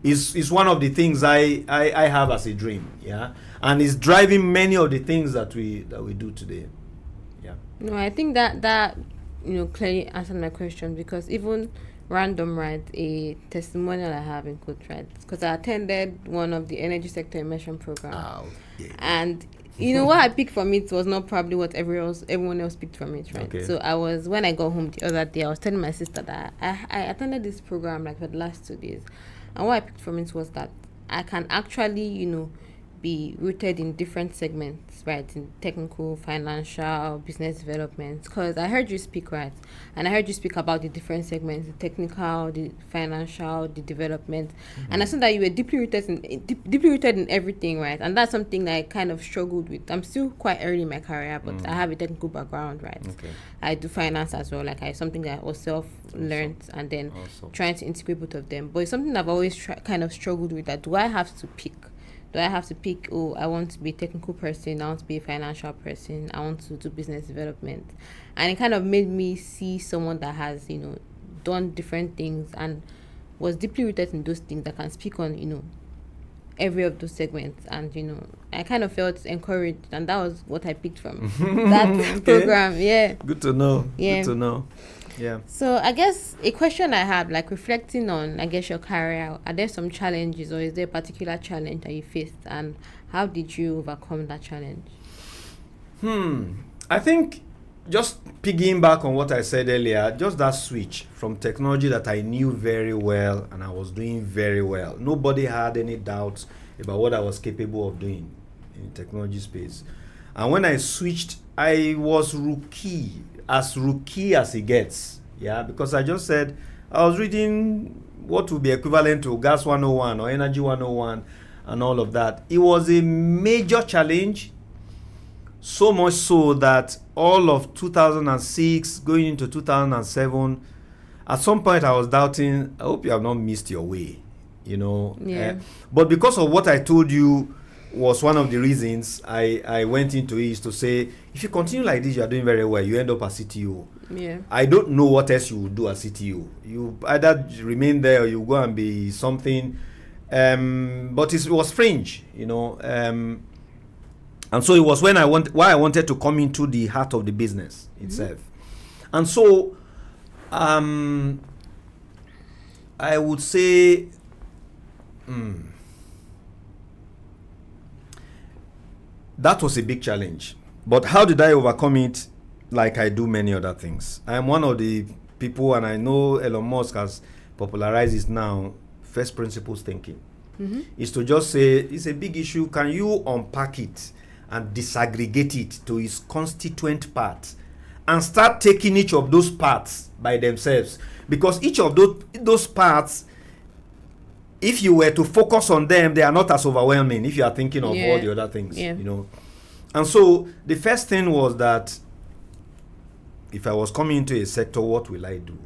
is one of the things I have as a dream, yeah, and it's driving many of the things that we do today. Yeah. No, I think that clearly answered my question, because even random, right, a testimonial I have in quote, right, because I attended one of the energy sector immersion program. Yeah. And what I picked from it was not probably what everyone else picked from it, right? Okay. So when I got home the other day, I was telling my sister that I attended this program like for the last 2 days, and what I picked from it was that I can actually be rooted in different segments, right, in technical, financial, business development. Because I heard you speak, right, and I heard you speak about the different segments: the technical, the financial, the development, and I saw that you were deeply rooted in everything, right. And that's something that I kind of struggled with. I'm still quite early in my career, but I have a technical background, right. Okay. I do finance as well, like something that I was self-learned, and then trying to integrate both of them. But it's something I've always kind of struggled with. That do I have to pick? Oh, I want to be a technical person, I want to be a financial person, I want to do business development? And it kind of made me see someone that has, done different things and was deeply rooted in those things, that can speak on, every of those segments. And, I kind of felt encouraged, and that was what I picked from that program. Yeah. Good to know. Yeah. Good to know. Yeah. So I guess a question I have, like reflecting on, I guess, your career, are there some challenges, or is there a particular challenge that you faced, and how did you overcome that challenge? I think, just piggying back on what I said earlier, just that switch from technology that I knew very well and I was doing very well. Nobody had any doubts about what I was capable of doing in the technology space. And when I switched, I was rookie as it gets, yeah, because I just said I was reading what would be equivalent to Gas 101 or Energy 101 and all of that. It was a major challenge, so much so that all of 2006 going into 2007, at some point I was doubting, I hope you have not missed your way, Yeah. But because of what I told you was one of the reasons I went into it, is to say, if you continue like this, you are doing very well, you end up as CTO. Yeah. I don't know what else you will do as CTO. You either remain there or you go and be something. But it was strange, and so it was why I wanted to come into the heart of the business itself. And so I would say that was a big challenge. But how did I overcome it? Like I do many other things. I am one of the people, and I know Elon Musk has popularized it now, first principles thinking. Is to just say, it's a big issue, can you unpack it and disaggregate it to its constituent parts and start taking each of those parts by themselves? Because each of those parts, if you were to focus on them, they are not as overwhelming if you are thinking of all the other things, And so the first thing was that if I was coming into a sector, what will I do?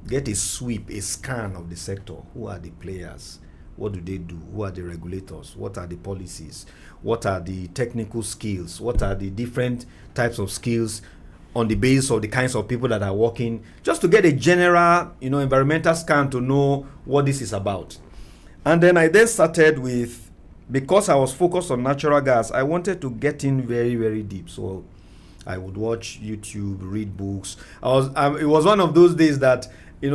Get a sweep, a scan of the sector. Who are the players? What do they do? Who are the regulators? What are the policies? What are the technical skills? What are the different types of skills on the basis of the kinds of people that are working? Just to get a general, environmental scan to know what this is about. And then I started with, because I was focused on natural gas, I wanted to get in very, very deep. So I would watch YouTube, read books. It was one of those days that, I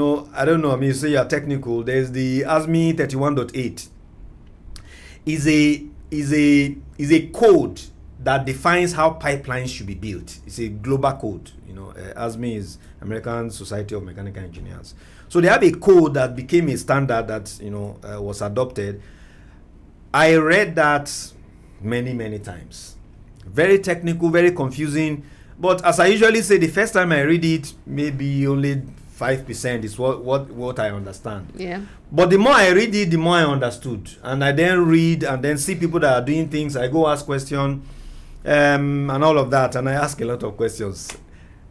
don't know, I mean, you say you're technical. There's the ASME 31.8. Is a code that defines how pipelines should be built. It's a global code. ASME is American Society of Mechanical Engineers. So they have a code that became a standard that, was adopted. I read that many, many times. Very technical, very confusing. But as I usually say, the first time I read it, maybe only 5% is what I understand. Yeah. But the more I read it, the more I understood. And I then read and then see people that are doing things. I go ask questions and all of that. And I ask a lot of questions.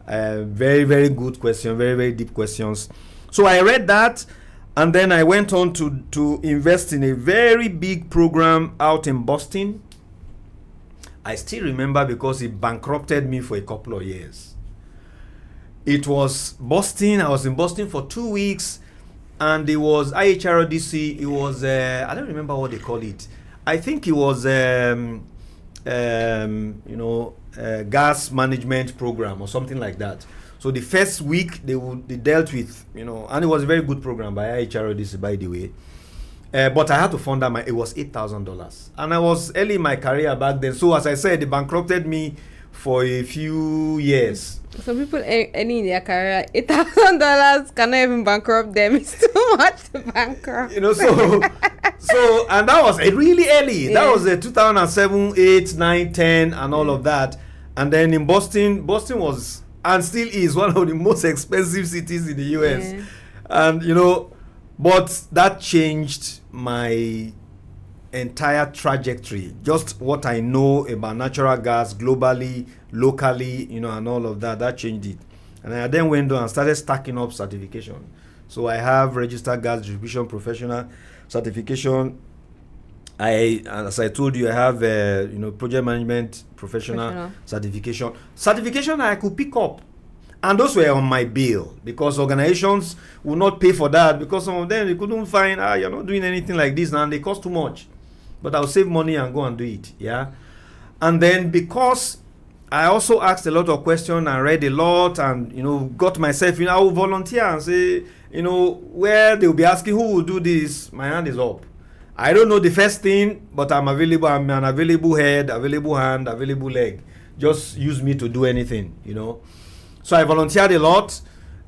Very, very good questions, very, very deep questions. So I read that, and then I went on to invest in a very big program out in Boston. I still remember because it bankrupted me for a couple of years. It was Boston. I was in Boston for 2 weeks. and it was IHRDC. It was I don't remember what they call it. I think it was gas management program or something like that. So the first week they dealt with, and it was a very good program by IHRDC, by the way. But I had to fund that. It was $8,000, and I was early in my career back then. So as I said, they bankrupted me for a few years. Some people earning in their career, $8,000 cannot even bankrupt them. It's too much to bankrupt. So and that was really early. Yeah. That was 2007, 8, 9, 10, and all of that. And then in Boston was and still is one of the most expensive cities in the US. Yeah. And but that changed my entire trajectory. Just what I know about natural gas globally, locally, and all of that changed it. And I then went on and started stacking up certification. So I have registered gas distribution professional certification. As I told you, I have project management professional certification. Certification I could pick up. And those were on my bill, because organizations will not pay for that, because some of them, they couldn't find, you're not doing anything like this now, and they cost too much. But I'll save money and go and do it, yeah? And then because I also asked a lot of questions and read a lot and, got myself, I will volunteer and say, where they'll be asking who will do this, my hand is up. I don't know the first thing, but I'm available. I'm an available head, available hand, available leg. Just use me to do anything, So I volunteered a lot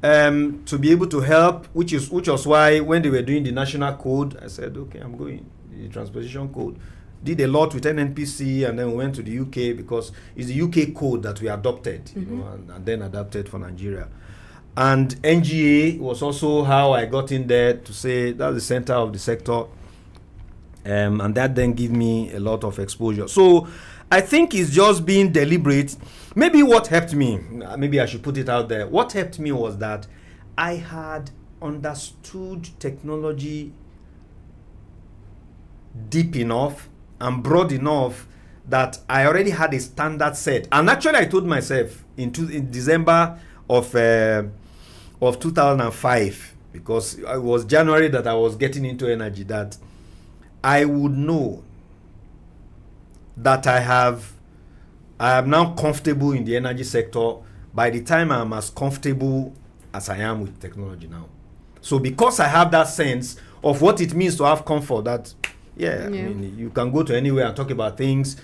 to be able to help, which was why when they were doing the national code, I said, okay, I'm going. The transposition code. Did a lot with NNPC, and then we went to the UK because it's the UK code that we adopted, and then adapted for Nigeria. And NGA was also how I got in there to say that's the center of the sector. And that then gave me a lot of exposure. So I think it's just being deliberate. Maybe what helped me, maybe I should put it out there. What helped me was that I had understood technology deep enough and broad enough that I already had a standard set. And actually, I told myself in December of 2005, because it was January that I was getting into energy, that I would know that I am now comfortable in the energy sector by the time I'm as comfortable as I am with technology now. So because I have that sense of what it means to have comfort, that I mean, you can go to anywhere and talk about things.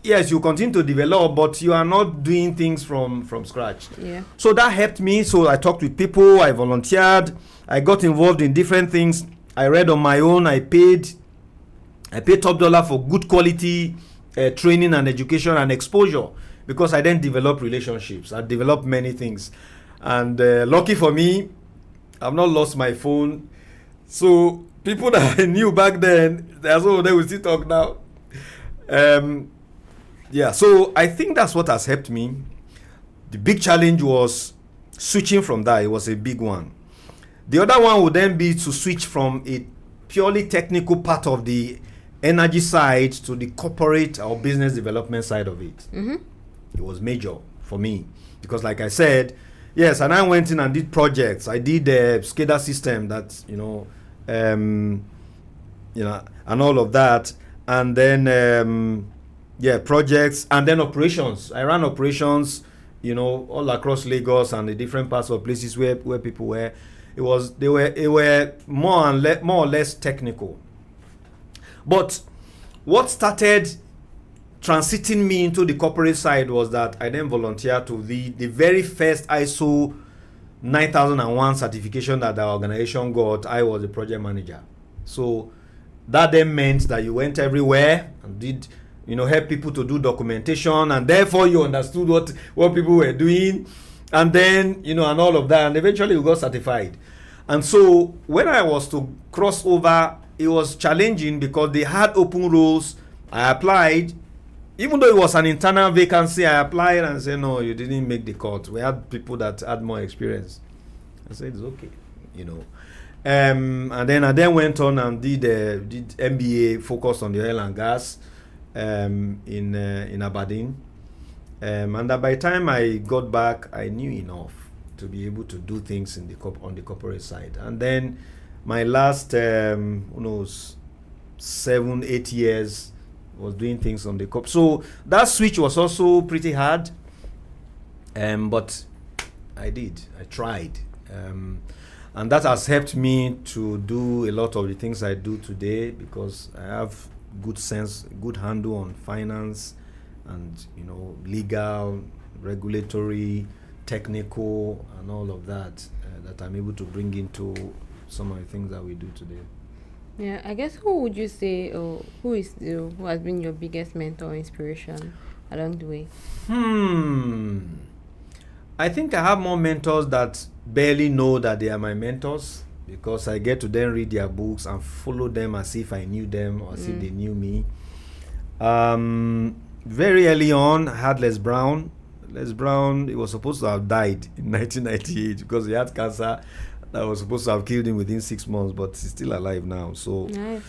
Yes, you continue to develop, but you are not doing things from scratch. Yeah. So that helped me. So I talked with people, I volunteered, I got involved in different things. I read on my own, I paid top dollar for good quality training and education and exposure, because I then developed relationships. I developed many things. And lucky for me, I've not lost my phone. So people that I knew back then, they will still talk now. So I think that's what has helped me. The big challenge was switching from that. It was a big one. The other one would then be to switch from a purely technical part of the energy side to the corporate or business development side of it. Mm-hmm. It was major for me because, like I said, yes, and I went in and did projects. I did a SCADA system that, and all of that, and then projects, and then operations. I ran operations, all across Lagos and the different parts of places where people were. They were more or less technical. But what started transiting me into the corporate side was that I then volunteered to the very first ISO 9001 certification that the organization got. I was the project manager. So that then meant that you went everywhere and did, help people to do documentation, and therefore you understood what people were doing, and then, and all of that, and eventually we got certified. And so when I was to cross over, it was challenging because they had open roles. I applied. Even though it was an internal vacancy, I applied and said, no, you didn't make the cut. We had people that had more experience. I said, it's okay, And then I went on and did MBA focused on the oil and gas in Aberdeen. And by the time I got back, I knew enough to be able to do things on the corporate side. And then my last, who knows, 7-8 years was doing things on the cup. So that switch was also pretty hard. But I tried. And that has helped me to do a lot of the things I do today, because I have good handle on finance and, legal, regulatory, technical, and all of that, that I'm able to bring into some of the things that we do today. Yeah, I guess who would you say, or who has been your biggest mentor or inspiration along the way? I think I have more mentors that barely know that they are my mentors, because I get to then read their books and follow them as if I knew them or as if they knew me. Very early on, I had Les Brown. Les Brown, he was supposed to have died in 1998 because he had cancer that was supposed to have killed him within 6 months, but he's still alive now. So, nice.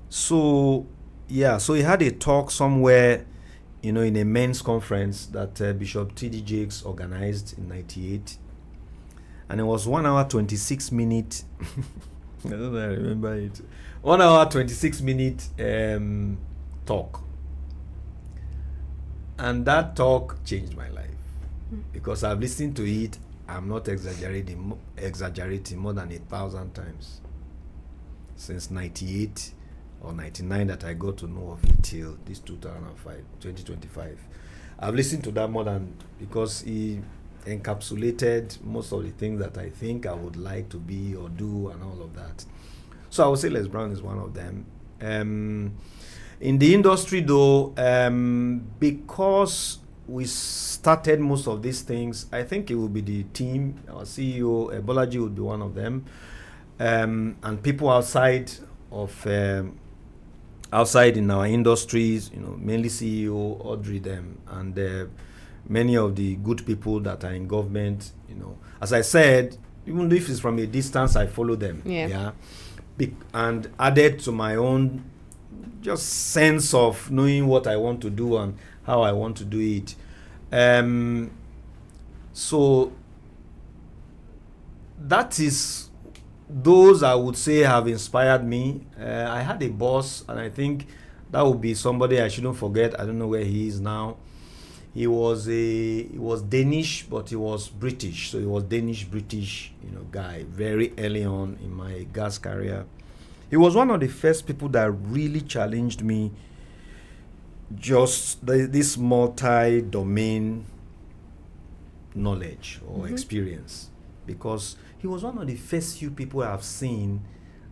So he had a talk somewhere, in a men's conference that Bishop T.D. Jakes organized in 98. And it was 1 hour, 26 minutes. I don't know, I remember it. 1 hour, 26 minute talk. And that talk changed my life, because I've listened to it. I'm not exaggerating more than 1,000 times since 98 or 99 that I got to know of it till this 2025. I've listened to that more than, because he encapsulated most of the things that I think I would like to be or do and all of that. So I would say Les Brown is one of them. In the industry though, because we started most of these things, I think it will be the team. Our CEO, Bolaji, would be one of them. And people outside in our industries, mainly CEO, Audrey, them, and many of the good people that are in government, as I said, even if it's from a distance, I follow them. Yeah. And added to my own just sense of knowing what I want to do and how I want to do it. So that is, those I would say have inspired me. I had a boss, and I think that would be somebody I shouldn't forget. I don't know where he is now. He was Danish, but he was British. So he was Danish-British, guy, very early on in my gas career. He was one of the first people that really challenged me, just this multi-domain knowledge or experience, because he was one of the first few people I have seen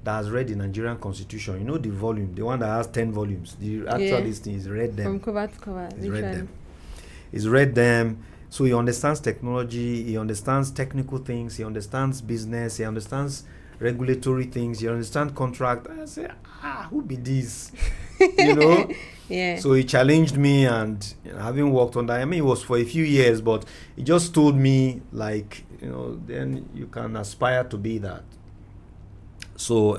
that has read the Nigerian Constitution. The volume, the one that has 10 volumes. The actual listing, he's read them. From cover to cover. He's read them. So he understands technology, he understands technical things, he understands business, he understands regulatory things, he understands contract. I say, who be this? Yeah. So he challenged me, and having worked on that, it was for a few years, but he just told me, then you can aspire to be that. So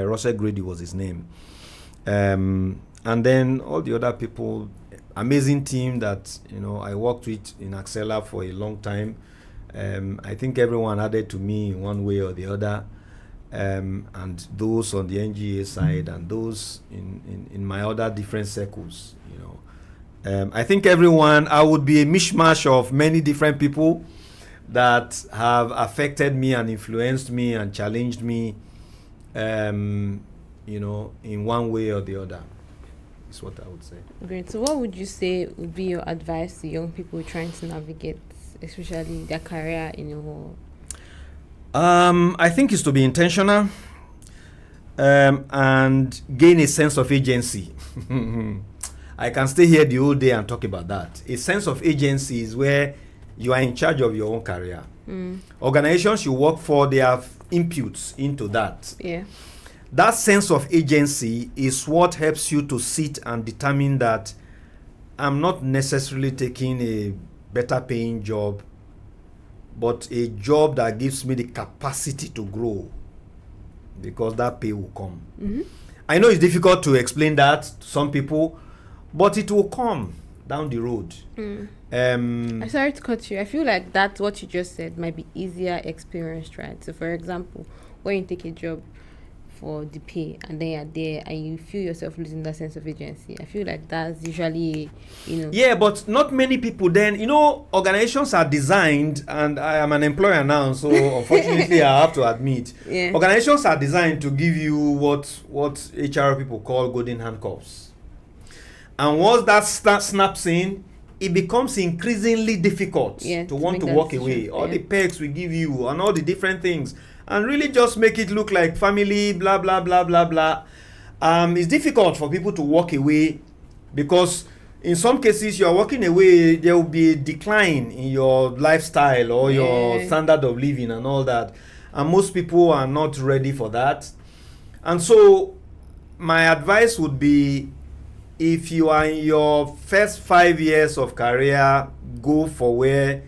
Russell Grady was his name. And then all the other people, amazing team that I worked with in Accela for a long time. I think everyone added to me in one way or the other. And those on the NGA side and those in my other different circles, I think everyone, I would be a mishmash of many different people that have affected me and influenced me and challenged me, in one way or the other. Is what I would say. Great. So what would you say would be your advice to young people trying to navigate, especially their career in a whole? I think it's to be intentional and gain a sense of agency. I can stay here the whole day and talk about that. A sense of agency is where you are in charge of your own career. Organizations you work for, they have inputs into that. Yeah. That sense of agency is what helps you to sit and determine that I'm not necessarily taking a better paying job, but a job that gives me the capacity to grow, because that pay will come. I know it's difficult to explain that to some people, but it will come. down the road. I'm sorry to cut you. I feel like that's what you just said might be easier experienced, right? So, for example, when you take a job for the pay and then you're there and you feel yourself losing that sense of agency, I feel like that's usually, Yeah, but not many people then, organizations are designed, and I am an employer now, so unfortunately I have to admit, organizations are designed to give you what HR people call golden handcuffs. And once that snaps in, it becomes increasingly difficult to want to walk away. All the perks we give you and all the different things, and really just make it look like family, blah, blah, blah, blah, blah. It's difficult for people to walk away because in some cases you are walking away, there will be a decline in your lifestyle or your standard of living and all that. And most people are not ready for that. And so my advice would be, if you are in your first 5 years of career, go for where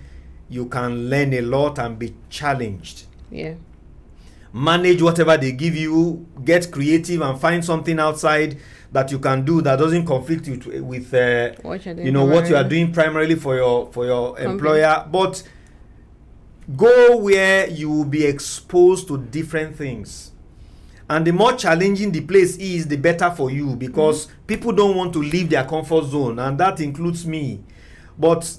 you can learn a lot and be challenged. Yeah. Manage whatever they give you, get creative and find something outside that you can do that doesn't conflict with what you are doing primarily for your employer. But go where you will be exposed to different things. And the more challenging the place is, the better for you, because people don't want to leave their comfort zone, and that includes me. But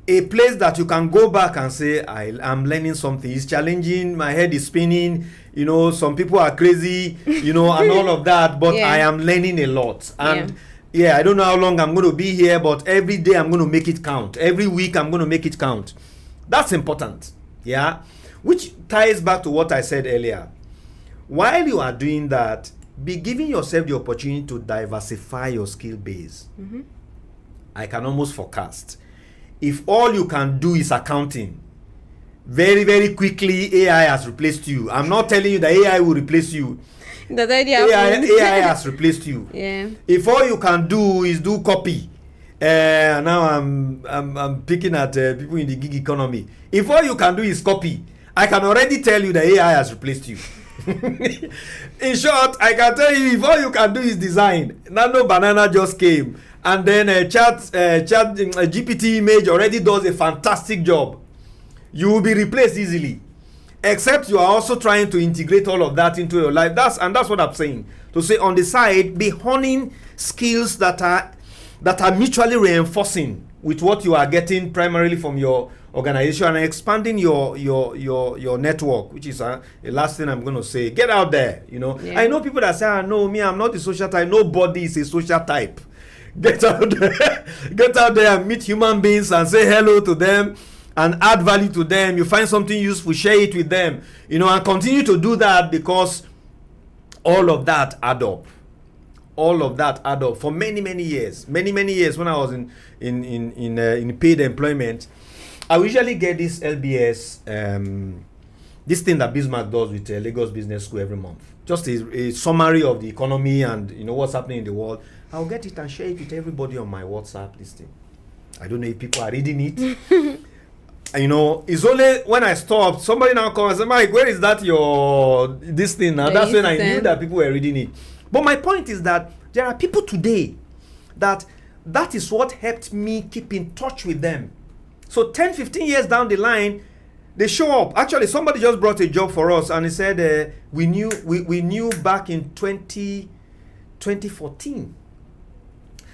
a place that you can go back and say, I'm learning something. It's challenging. My head is spinning. Some people are crazy, and all of that. But I am learning a lot. And I don't know how long I'm going to be here, but every day I'm going to make it count. Every week I'm going to make it count. That's important. Yeah. Which ties back to what I said earlier. While you are doing that, be giving yourself the opportunity to diversify your skill base. I can almost forecast. If all you can do is accounting, very, very quickly AI has replaced you. I'm not telling you that AI will replace you. AI has replaced you. Yeah. If all you can do is do copy, now I'm picking at people in the gig economy. If all you can do is copy, I can already tell you that AI has replaced you. In short, I can tell you, if all you can do is design, Nano Banana just came, and then chat GPT image already does a fantastic job. You will be replaced easily, except you are also trying to integrate all of that into your life. That's what I'm saying. To say on the side, be honing skills that are mutually reinforcing with what you are getting primarily from your organization, and expanding your network, which is the last thing I'm going to say. Get out there. I know people that say, no, me, I'm not a social type. Nobody is a social type. Get out there and meet human beings and say hello to them and add value to them. You find something useful, share it with them, and continue to do that, because all of that add up. All of that add up for many, many years. Many, many years when I was in paid employment, I usually get this LBS, this thing that Bismarck does with Lagos Business School every month. Just a summary of the economy and what's happening in the world. I'll get it and share it with everybody on my WhatsApp listing. I don't know if people are reading it. It's only when I stopped, somebody now comes and says, Myke, where is that this thing now? That's when I knew that people were reading it. But my point is that there are people today that is what helped me keep in touch with them. So 10, 15 years down the line, they show up. Actually, somebody just brought a job for us, and he said, we knew back in 2014.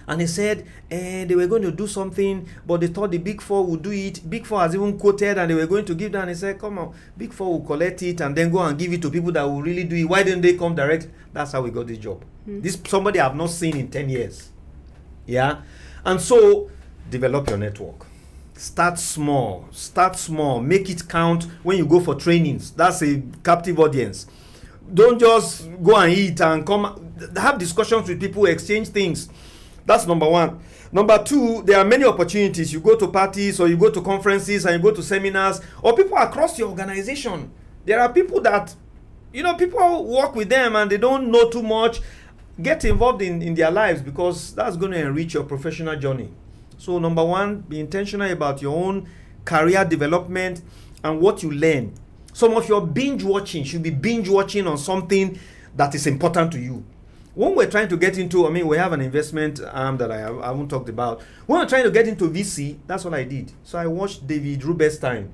And he said they were going to do something, but they thought the Big Four would do it. Big Four has even quoted, and they were going to give that. And he said, come on, Big Four will collect it and then go and give it to people that will really do it. Why didn't they come direct? That's how we got this job. This somebody I've not seen in 10 years. Yeah? And so, develop your network. Start small. Make it count when you go for trainings. That's a captive audience. Don't just go and eat and come. Have discussions with people, exchange things. That's number one. Number two, there are many opportunities. You go to parties, or you go to conferences, and you go to seminars, or people across your organization. There are people that, people work with them and they don't know too much. Get involved in their lives, because that's going to enrich your professional journey. So number one, be intentional about your own career development and what you learn. Some of your binge watching should be binge watching on something that is important to you. when we're trying to get into, I mean, we have an investment arm that I haven't talked about. When we're trying to get into VC, that's what I did. So I watched David Rubenstein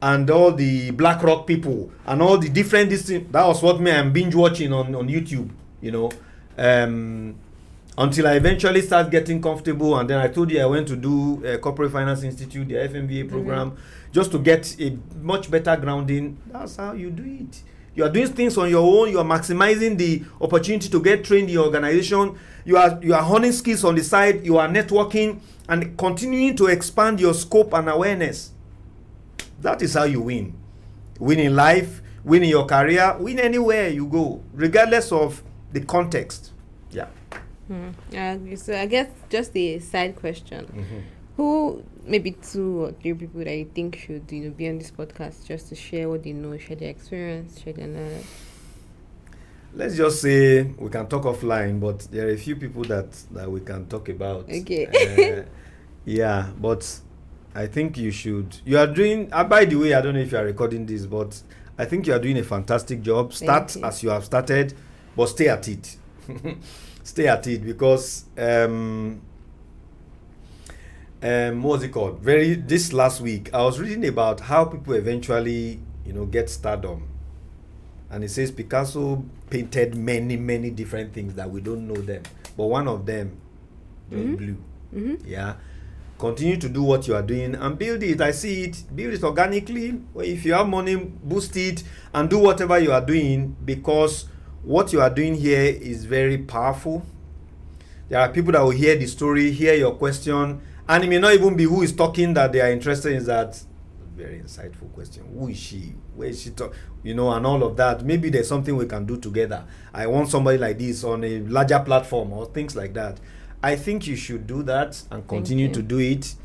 and all the BlackRock people and all the different things. That was what I'm binge watching on YouTube, you know, until I eventually start getting comfortable. And then I told you I went to do a Corporate Finance Institute, the FMBA program, just to get a much better grounding. That's how you do it. You are doing things on your own. You are maximizing the opportunity to get trained in your organization. You are honing skills on the side. You are networking and continuing to expand your scope and awareness. That is how you win. Win in life, win in your career, win anywhere you go, regardless of the context. Yeah. So I guess just a side question. Who, maybe 2 or 3 people that you think should, be on this podcast just to share what they know, share their experience, share their knowledge? Let's just say we can talk offline, but there are a few people that we can talk about. Okay. Yeah, but I think you should. You are doing, by the way, I don't know if you are recording this, but I think you are doing a fantastic job. Start as you have started, but stay at it. Stay at it, because what's it called? This last week, I was reading about how people eventually, get stardom. And it says Picasso painted many, many different things that we don't know them. But one of them was blue. Yeah. Continue to do what you are doing and build it. I see it. Build it organically. If you have money, boost it and do whatever you are doing, because what you are doing here is very powerful. There are people that will hear the story, hear your question, and it may not even be who is talking that they are interested in. That very insightful question. Who is she? Where is she and all of that. Maybe there's something we can do together. I want somebody like this on a larger platform or things like that. I think you should do that and continue to do it.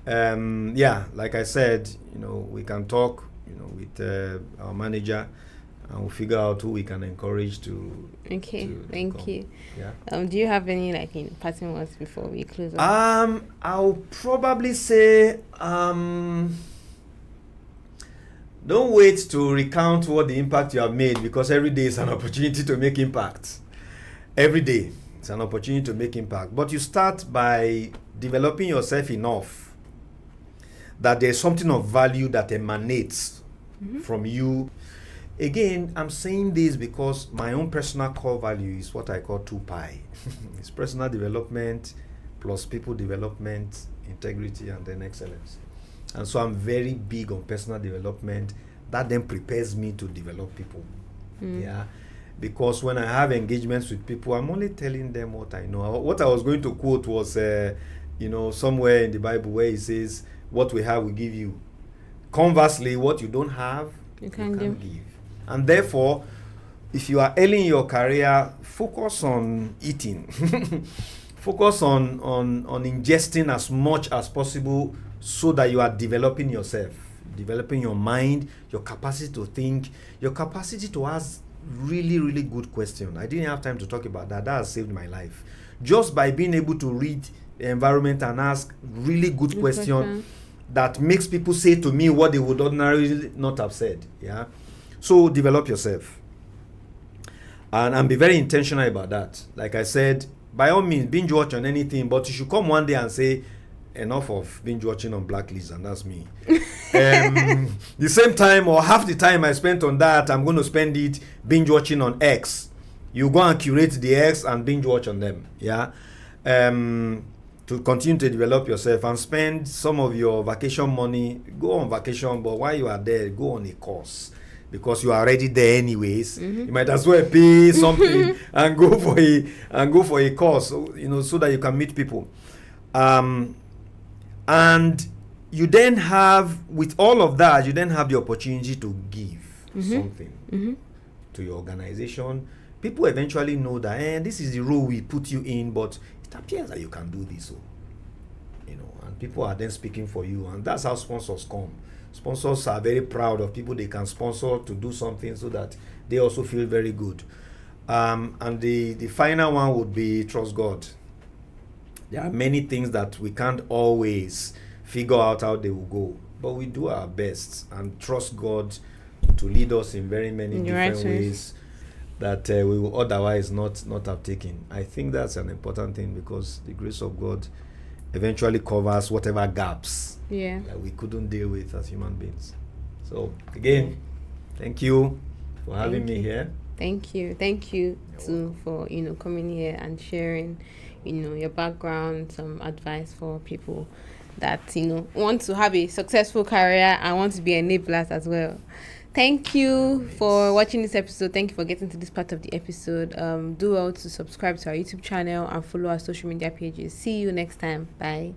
Like I said, we can talk, with our manager, and we'll figure out who we can encourage to. Okay, thank you. Yeah. Do you have any passing words before we close up? I'll probably say, don't wait to recount what the impact you have made, because every day is an opportunity to make impact. Every day it's an opportunity to make impact. But you start by developing yourself enough that there's something of value that emanates from you. Again, I'm saying this because my own personal core value is what I call 2 It's personal development plus people development, integrity, and then excellence. And so I'm very big on personal development. That then prepares me to develop people. Yeah. Because when I have engagements with people, I'm only telling them what I know. What I was going to quote was, somewhere in the Bible where it says, what we have, we give you. Conversely, what you don't have, you can't give. And therefore, if you are early in your career, focus on eating. Focus on ingesting as much as possible so that you are developing yourself, developing your mind, your capacity to think, your capacity to ask really, really good questions. I didn't have time to talk about that. That has saved my life. Just by being able to read the environment and ask really good questions that makes people say to me what they would ordinarily not have said. Yeah. So develop yourself. And be very intentional about that. Like I said, by all means, binge watch on anything, but you should come one day and say, enough of binge watching on Blacklist, and that's me. The same time or half the time I spent on that, I'm going to spend it binge watching on X. You go and curate the X and binge watch on them. Yeah. To continue to develop yourself and spend some of your vacation money. Go on vacation, but while you are there, go on a course. Because you are already there anyways, you might as well pay something and go for a course, so that you can meet people. And you then have, with all of that, you then have the opportunity to give something to your organization. People eventually know that this is the role we put you in, but it appears that you can do this, and people are then speaking for you, and that's how sponsors come. Sponsors are very proud of people they can sponsor to do something so that they also feel very good. And the final one would be trust God. There are many things that we can't always figure out how they will go, but we do our best and trust God to lead us in very many different ways. that we will otherwise not have taken. I think that's an important thing, because the grace of God eventually covers whatever gaps that we couldn't deal with as human beings. So again, thank you for having me here. Thank you too for coming here and sharing your background, some advice for people that want to have a successful career and want to be enablers as well. Thank you for watching this episode. Thank you for getting to this part of the episode. Do well to subscribe to our YouTube channel and follow our social media pages. See you next time. Bye.